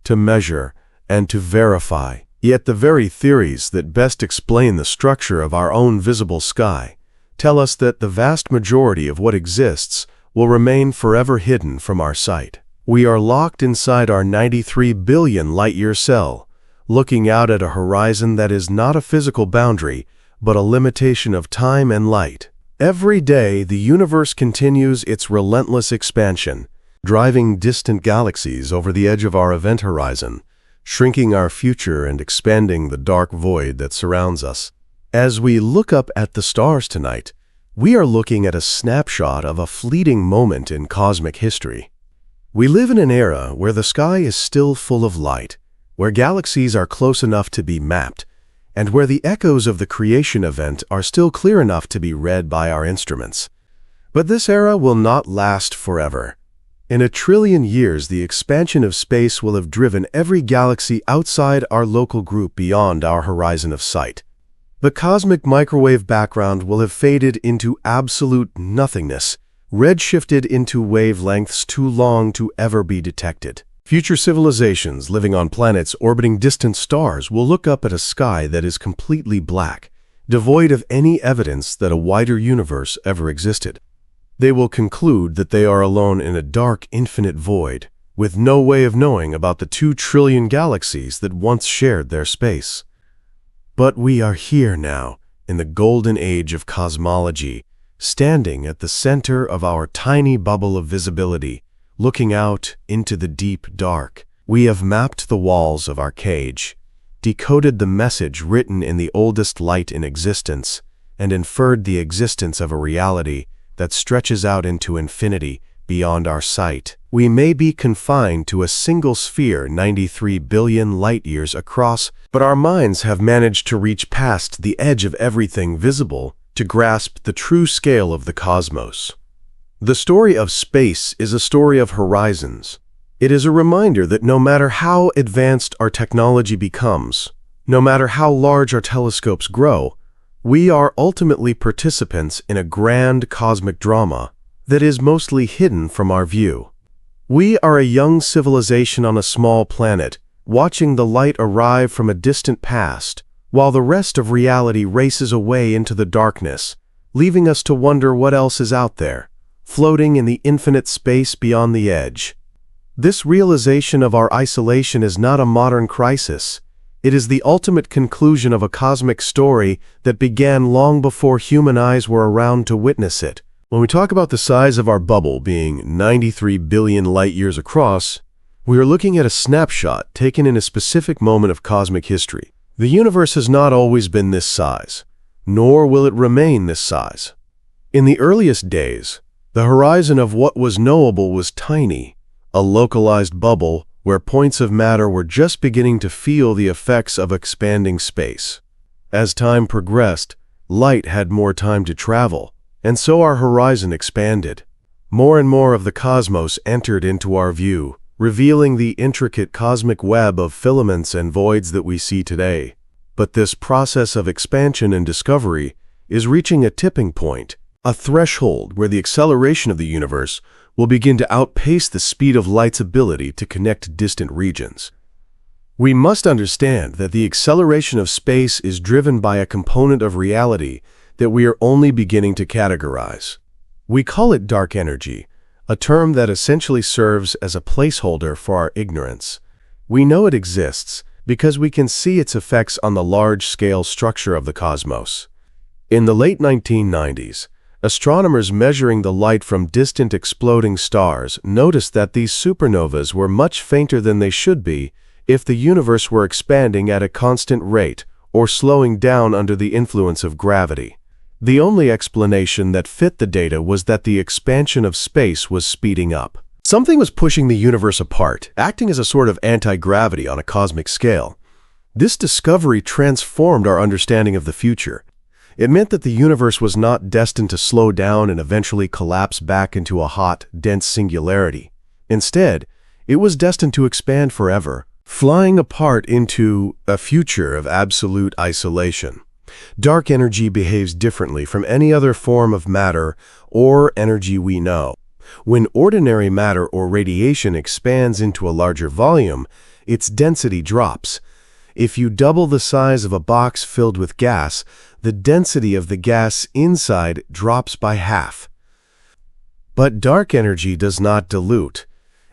to measure, and to verify. Yet the very theories that best explain the structure of our own visible sky tell us that the vast majority of what exists will remain forever hidden from our sight. We are locked inside our 93 billion light-year cell, looking out at a horizon that is not a physical boundary, but a limitation of time and light. Every day, the universe continues its relentless expansion, driving distant galaxies over the edge of our event horizon, shrinking our future and expanding the dark void that surrounds us. As we look up at the stars tonight, we are looking at a snapshot of a fleeting moment in cosmic history. We live in an era where the sky is still full of light, where galaxies are close enough to be mapped, and where the echoes of the creation event are still clear enough to be read by our instruments. But this era will not last forever. In 1 trillion years, the expansion of space will have driven every galaxy outside our local group beyond our horizon of sight. The cosmic microwave background will have faded into absolute nothingness, redshifted into wavelengths too long to ever be detected. Future civilizations living on planets orbiting distant stars will look up at a sky that is completely black, devoid of any evidence that a wider universe ever existed. They will conclude that they are alone in a dark, infinite void, with no way of knowing about the 2 trillion galaxies that once shared their space. But we are here now, in the golden age of cosmology, standing at the center of our tiny bubble of visibility, looking out into the deep dark. We have mapped the walls of our cage, decoded the message written in the oldest light in existence, and inferred the existence of a reality that stretches out into infinity beyond our sight. We may be confined to a single sphere 93 billion light-years across, but our minds have managed to reach past the edge of everything visible to grasp the true scale of the cosmos. The story of space is a story of horizons. It is a reminder that no matter how advanced our technology becomes, no matter how large our telescopes grow, we are ultimately participants in a grand cosmic drama that is mostly hidden from our view. We are a young civilization on a small planet, watching the light arrive from a distant past, while the rest of reality races away into the darkness, leaving us to wonder what else is out there, floating in the infinite space beyond the edge. This realization of our isolation is not a modern crisis. It is the ultimate conclusion of a cosmic story that began long before human eyes were around to witness it. When we talk about the size of our bubble being 93 billion light-years across, we are looking at a snapshot taken in a specific moment of cosmic history. The universe has not always been this size, nor will it remain this size. In the earliest days, the horizon of what was knowable was tiny, a localized bubble where points of matter were just beginning to feel the effects of expanding space. As time progressed, light had more time to travel, and so our horizon expanded. More and more of the cosmos entered into our view, revealing the intricate cosmic web of filaments and voids that we see today. But this process of expansion and discovery is reaching a tipping point, a threshold where the acceleration of the universe will begin to outpace the speed of light's ability to connect distant regions. We must understand that the acceleration of space is driven by a component of reality that we are only beginning to categorize. We call it dark energy, a term that essentially serves as a placeholder for our ignorance. We know it exists because we can see its effects on the large-scale structure of the cosmos. In the late 1990s, astronomers measuring the light from distant exploding stars noticed that these supernovas were much fainter than they should be if the universe were expanding at a constant rate or slowing down under the influence of gravity. The only explanation that fit the data was that the expansion of space was speeding up. Something was pushing the universe apart, acting as a sort of anti-gravity on a cosmic scale. This discovery transformed our understanding of the future. It meant that the universe was not destined to slow down and eventually collapse back into a hot, dense singularity. Instead, it was destined to expand forever, flying apart into a future of absolute isolation. Dark energy behaves differently from any other form of matter or energy we know. When ordinary matter or radiation expands into a larger volume, its density drops. If you double the size of a box filled with gas, the density of the gas inside drops by half. But dark energy does not dilute.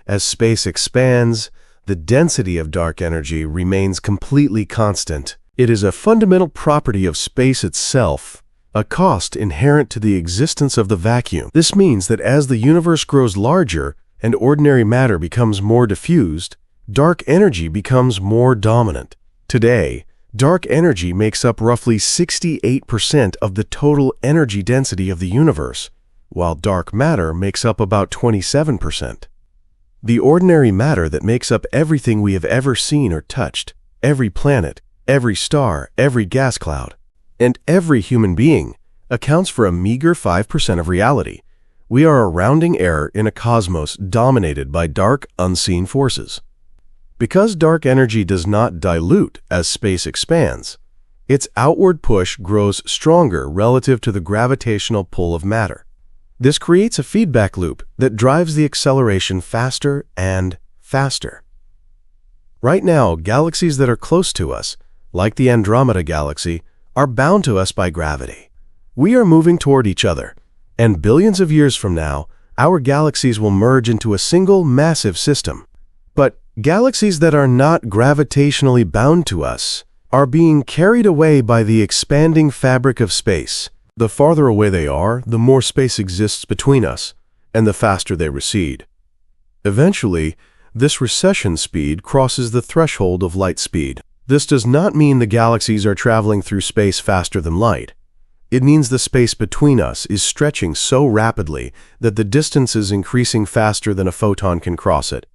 As space expands, the density of dark energy remains completely constant. It is a fundamental property of space itself, a cost inherent to the existence of the vacuum. This means that as the universe grows larger and ordinary matter becomes more diffused, dark energy becomes more dominant. Today, dark energy makes up roughly 68% of the total energy density of the universe, while dark matter makes up about 27%. The ordinary matter that makes up everything we have ever seen or touched, every planet, every star, every gas cloud, and every human being, accounts for a meager 5% of reality. We are a rounding error in a cosmos dominated by dark, unseen forces. Because dark energy does not dilute as space expands, its outward push grows stronger relative to the gravitational pull of matter. This creates a feedback loop that drives the acceleration faster and faster. Right now, galaxies that are close to us, like the Andromeda Galaxy, are bound to us by gravity. We are moving toward each other, and billions of years from now, our galaxies will merge into a single massive system. But galaxies that are not gravitationally bound to us are being carried away by the expanding fabric of space. The farther away they are, the more space exists between us, and the faster they recede. Eventually, this recession speed crosses the threshold of light speed. This does not mean the galaxies are traveling through space faster than light. It means the space between us is stretching so rapidly that the distance is increasing faster than a photon can cross it.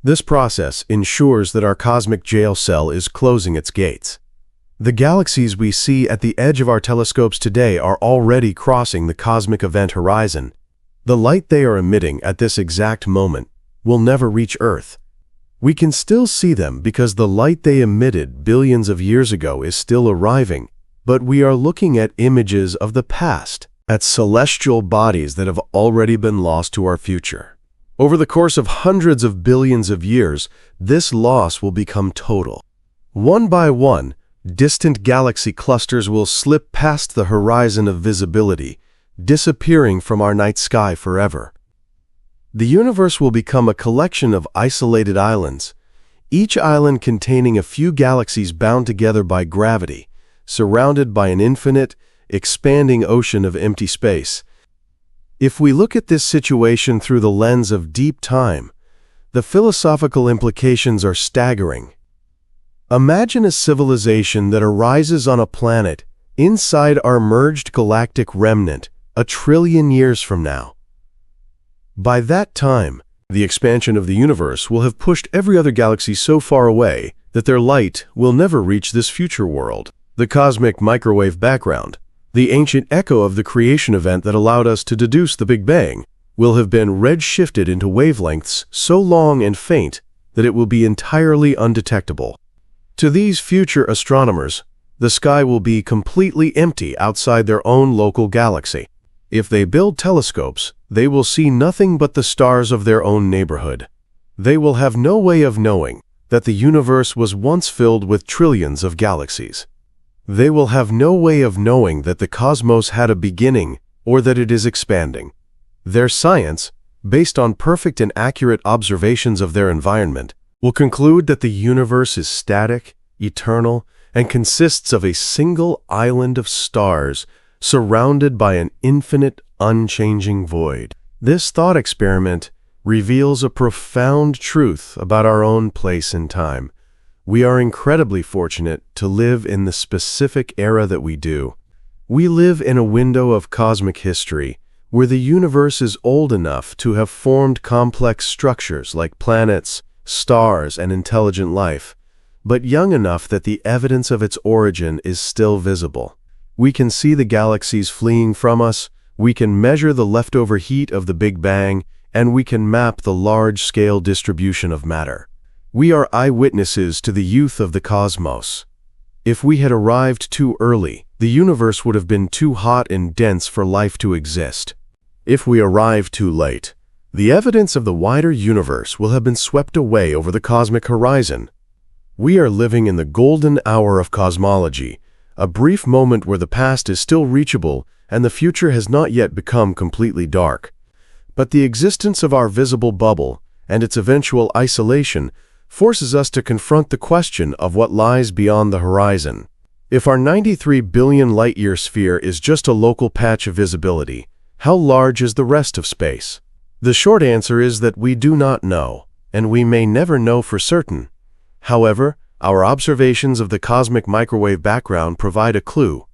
This process ensures that our cosmic jail cell is closing its gates. The galaxies we see at the edge of our telescopes today are already crossing the cosmic event horizon. The light they are emitting at this exact moment will never reach Earth. We can still see them because the light they emitted billions of years ago is still arriving, but we are looking at images of the past, at celestial bodies that have already been lost to our future. Over the course of hundreds of billions of years, this loss will become total. One by one, distant galaxy clusters will slip past the horizon of visibility, disappearing from our night sky forever. The universe will become a collection of isolated islands, each island containing a few galaxies bound together by gravity, surrounded by an infinite, expanding ocean of empty space. If we look at this situation through the lens of deep time, the philosophical implications are staggering. Imagine a civilization that arises on a planet inside our merged galactic remnant 1 trillion years from now. By that time, the expansion of the universe will have pushed every other galaxy so far away that their light will never reach this future world. The cosmic microwave background, the ancient echo of the creation event that allowed us to deduce the Big Bang, will have been redshifted into wavelengths so long and faint that it will be entirely undetectable. To these future astronomers, the sky will be completely empty outside their own local galaxy. If they build telescopes, they will see nothing but the stars of their own neighborhood. They will have no way of knowing that the universe was once filled with trillions of galaxies. They will have no way of knowing that the cosmos had a beginning or that it is expanding. Their science, based on perfect and accurate observations of their environment, will conclude that the universe is static, eternal, and consists of a single island of stars surrounded by an infinite, unchanging void. This thought experiment reveals a profound truth about our own place in time. We are incredibly fortunate to live in the specific era that we do. We live in a window of cosmic history where the universe is old enough to have formed complex structures like planets, stars, and intelligent life, but young enough that the evidence of its origin is still visible. We can see the galaxies fleeing from us, we can measure the leftover heat of the Big Bang, and we can map the large-scale distribution of matter. We are eyewitnesses to the youth of the cosmos. If we had arrived too early, the universe would have been too hot and dense for life to exist. If we arrive too late, the evidence of the wider universe will have been swept away over the cosmic horizon. We are living in the golden hour of cosmology, a brief moment where the past is still reachable and the future has not yet become completely dark. But the existence of our visible bubble and its eventual isolation forces us to confront the question of what lies beyond the horizon. If our 93 billion light-year sphere is just a local patch of visibility, how large is the rest of space? The short answer is that we do not know, and we may never know for certain. However, our observations of the cosmic microwave background provide a clue.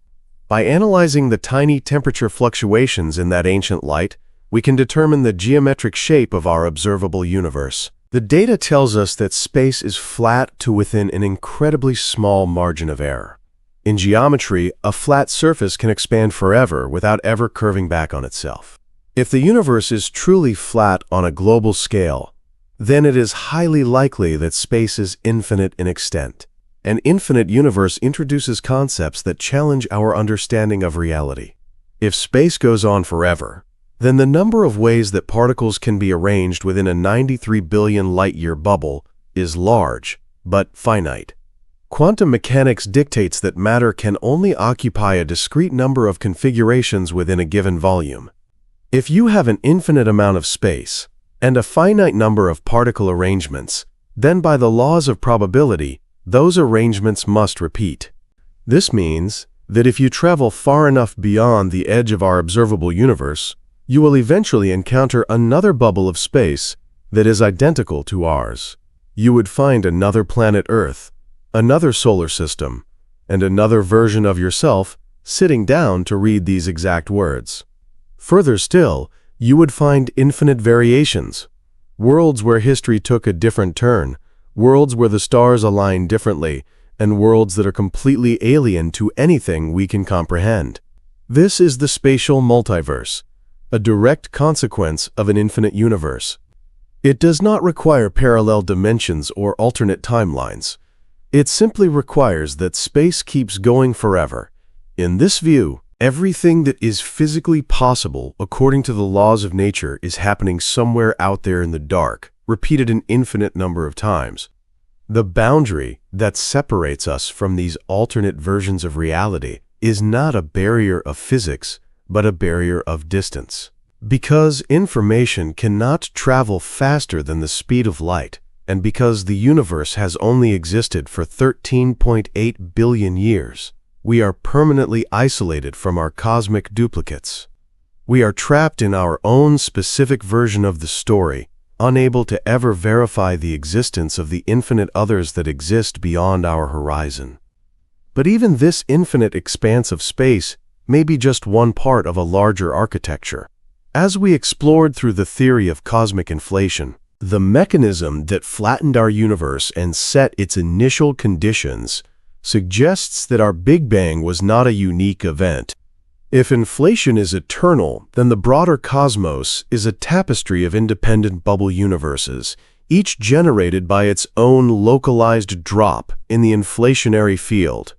By analyzing the tiny temperature fluctuations in that ancient light, we can determine the geometric shape of our observable universe. The data tells us that space is flat to within an incredibly small margin of error. In geometry, a flat surface can expand forever without ever curving back on itself. If the universe is truly flat on a global scale, then it is highly likely that space is infinite in extent. An infinite universe introduces concepts that challenge our understanding of reality. If space goes on forever, then the number of ways that particles can be arranged within a 93 billion light-year bubble is large, but finite. Quantum mechanics dictates that matter can only occupy a discrete number of configurations within a given volume. If you have an infinite amount of space and a finite number of particle arrangements, then by the laws of probability, those arrangements must repeat. This means that if you travel far enough beyond the edge of our observable universe, you will eventually encounter another bubble of space that is identical to ours. You would find another planet Earth, another solar system, and another version of yourself sitting down to read these exact words. Further still, you would find infinite variations, worlds where history took a different turn, worlds where the stars align differently, and worlds that are completely alien to anything we can comprehend. This is the spatial multiverse, a direct consequence of an infinite universe. It does not require parallel dimensions or alternate timelines. It simply requires that space keeps going forever. In this view, everything that is physically possible according to the laws of nature is happening somewhere out there in the dark, repeated an infinite number of times. The boundary that separates us from these alternate versions of reality is not a barrier of physics, but a barrier of distance. Because information cannot travel faster than the speed of light, and because the universe has only existed for 13.8 billion years, we are permanently isolated from our cosmic duplicates. We are trapped in our own specific version of the story, unable to ever verify the existence of the infinite others that exist beyond our horizon. But even this infinite expanse of space may be just one part of a larger architecture. As we explored through the theory of cosmic inflation, the mechanism that flattened our universe and set its initial conditions suggests that our Big Bang was not a unique event. If inflation is eternal, then the broader cosmos is a tapestry of independent bubble universes, each generated by its own localized drop in the inflationary field.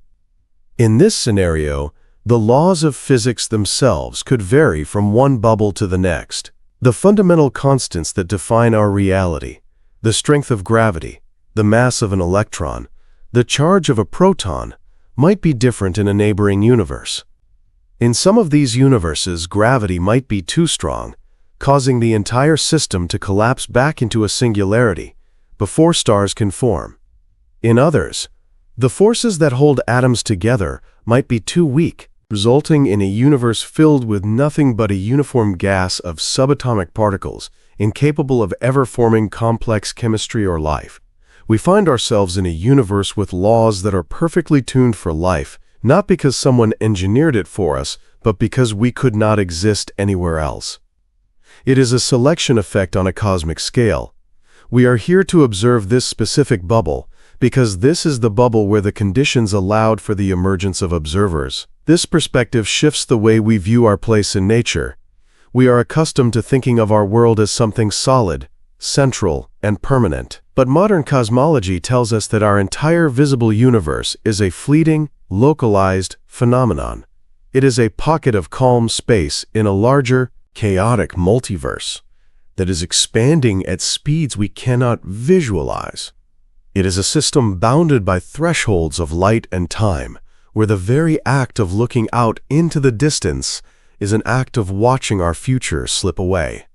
In this scenario, the laws of physics themselves could vary from one bubble to the next. The fundamental constants that define our reality, the strength of gravity, the mass of an electron, the charge of a proton, might be different in a neighboring universe. In some of these universes, gravity might be too strong, causing the entire system to collapse back into a singularity before stars can form. In others, the forces that hold atoms together might be too weak, resulting in a universe filled with nothing but a uniform gas of subatomic particles, incapable of ever forming complex chemistry or life. We find ourselves in a universe with laws that are perfectly tuned for life, not because someone engineered it for us, but because we could not exist anywhere else. It is a selection effect on a cosmic scale. We are here to observe this specific bubble, because this is the bubble where the conditions allowed for the emergence of observers. This perspective shifts the way we view our place in nature. We are accustomed to thinking of our world as something solid, central, and permanent. But modern cosmology tells us that our entire visible universe is a fleeting, localized phenomenon. It is a pocket of calm space in a larger, chaotic multiverse that is expanding at speeds we cannot visualize. It is a system bounded by thresholds of light and time, where the very act of looking out into the distance is an act of watching our future slip away.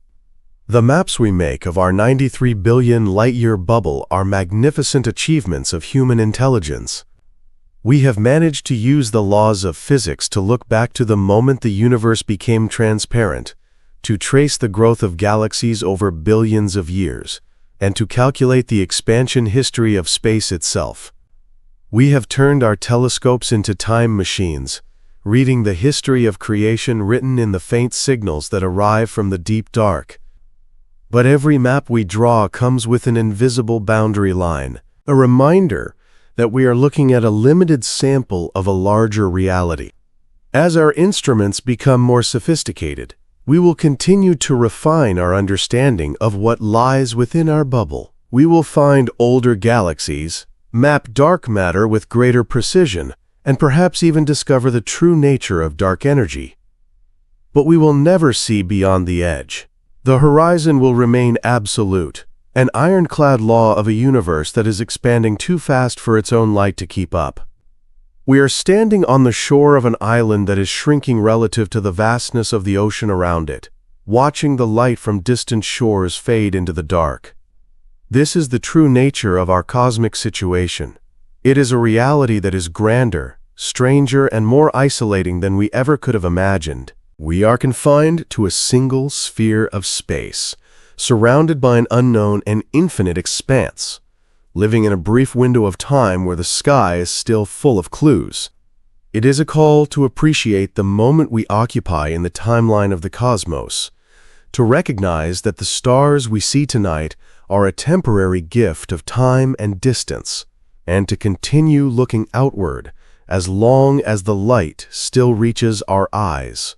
The maps we make of our 93 billion light-year bubble are magnificent achievements of human intelligence. We have managed to use the laws of physics to look back to the moment the universe became transparent, to trace the growth of galaxies over billions of years, and to calculate the expansion history of space itself. We have turned our telescopes into time machines, reading the history of creation written in the faint signals that arrive from the deep dark. But every map we draw comes with an invisible boundary line, a reminder that we are looking at a limited sample of a larger reality. As our instruments become more sophisticated, we will continue to refine our understanding of what lies within our bubble. We will find older galaxies, map dark matter with greater precision, and perhaps even discover the true nature of dark energy. But we will never see beyond the edge. The horizon will remain absolute, an ironclad law of a universe that is expanding too fast for its own light to keep up. We are standing on the shore of an island that is shrinking relative to the vastness of the ocean around it, watching the light from distant shores fade into the dark. This is the true nature of our cosmic situation. It is a reality that is grander, stranger, and more isolating than we ever could have imagined. We are confined to a single sphere of space, surrounded by an unknown and infinite expanse. living in a brief window of time where the sky is still full of clues. It is a call to appreciate the moment we occupy in the timeline of the cosmos, to recognize that the stars we see tonight are a temporary gift of time and distance, and to continue looking outward as long as the light still reaches our eyes.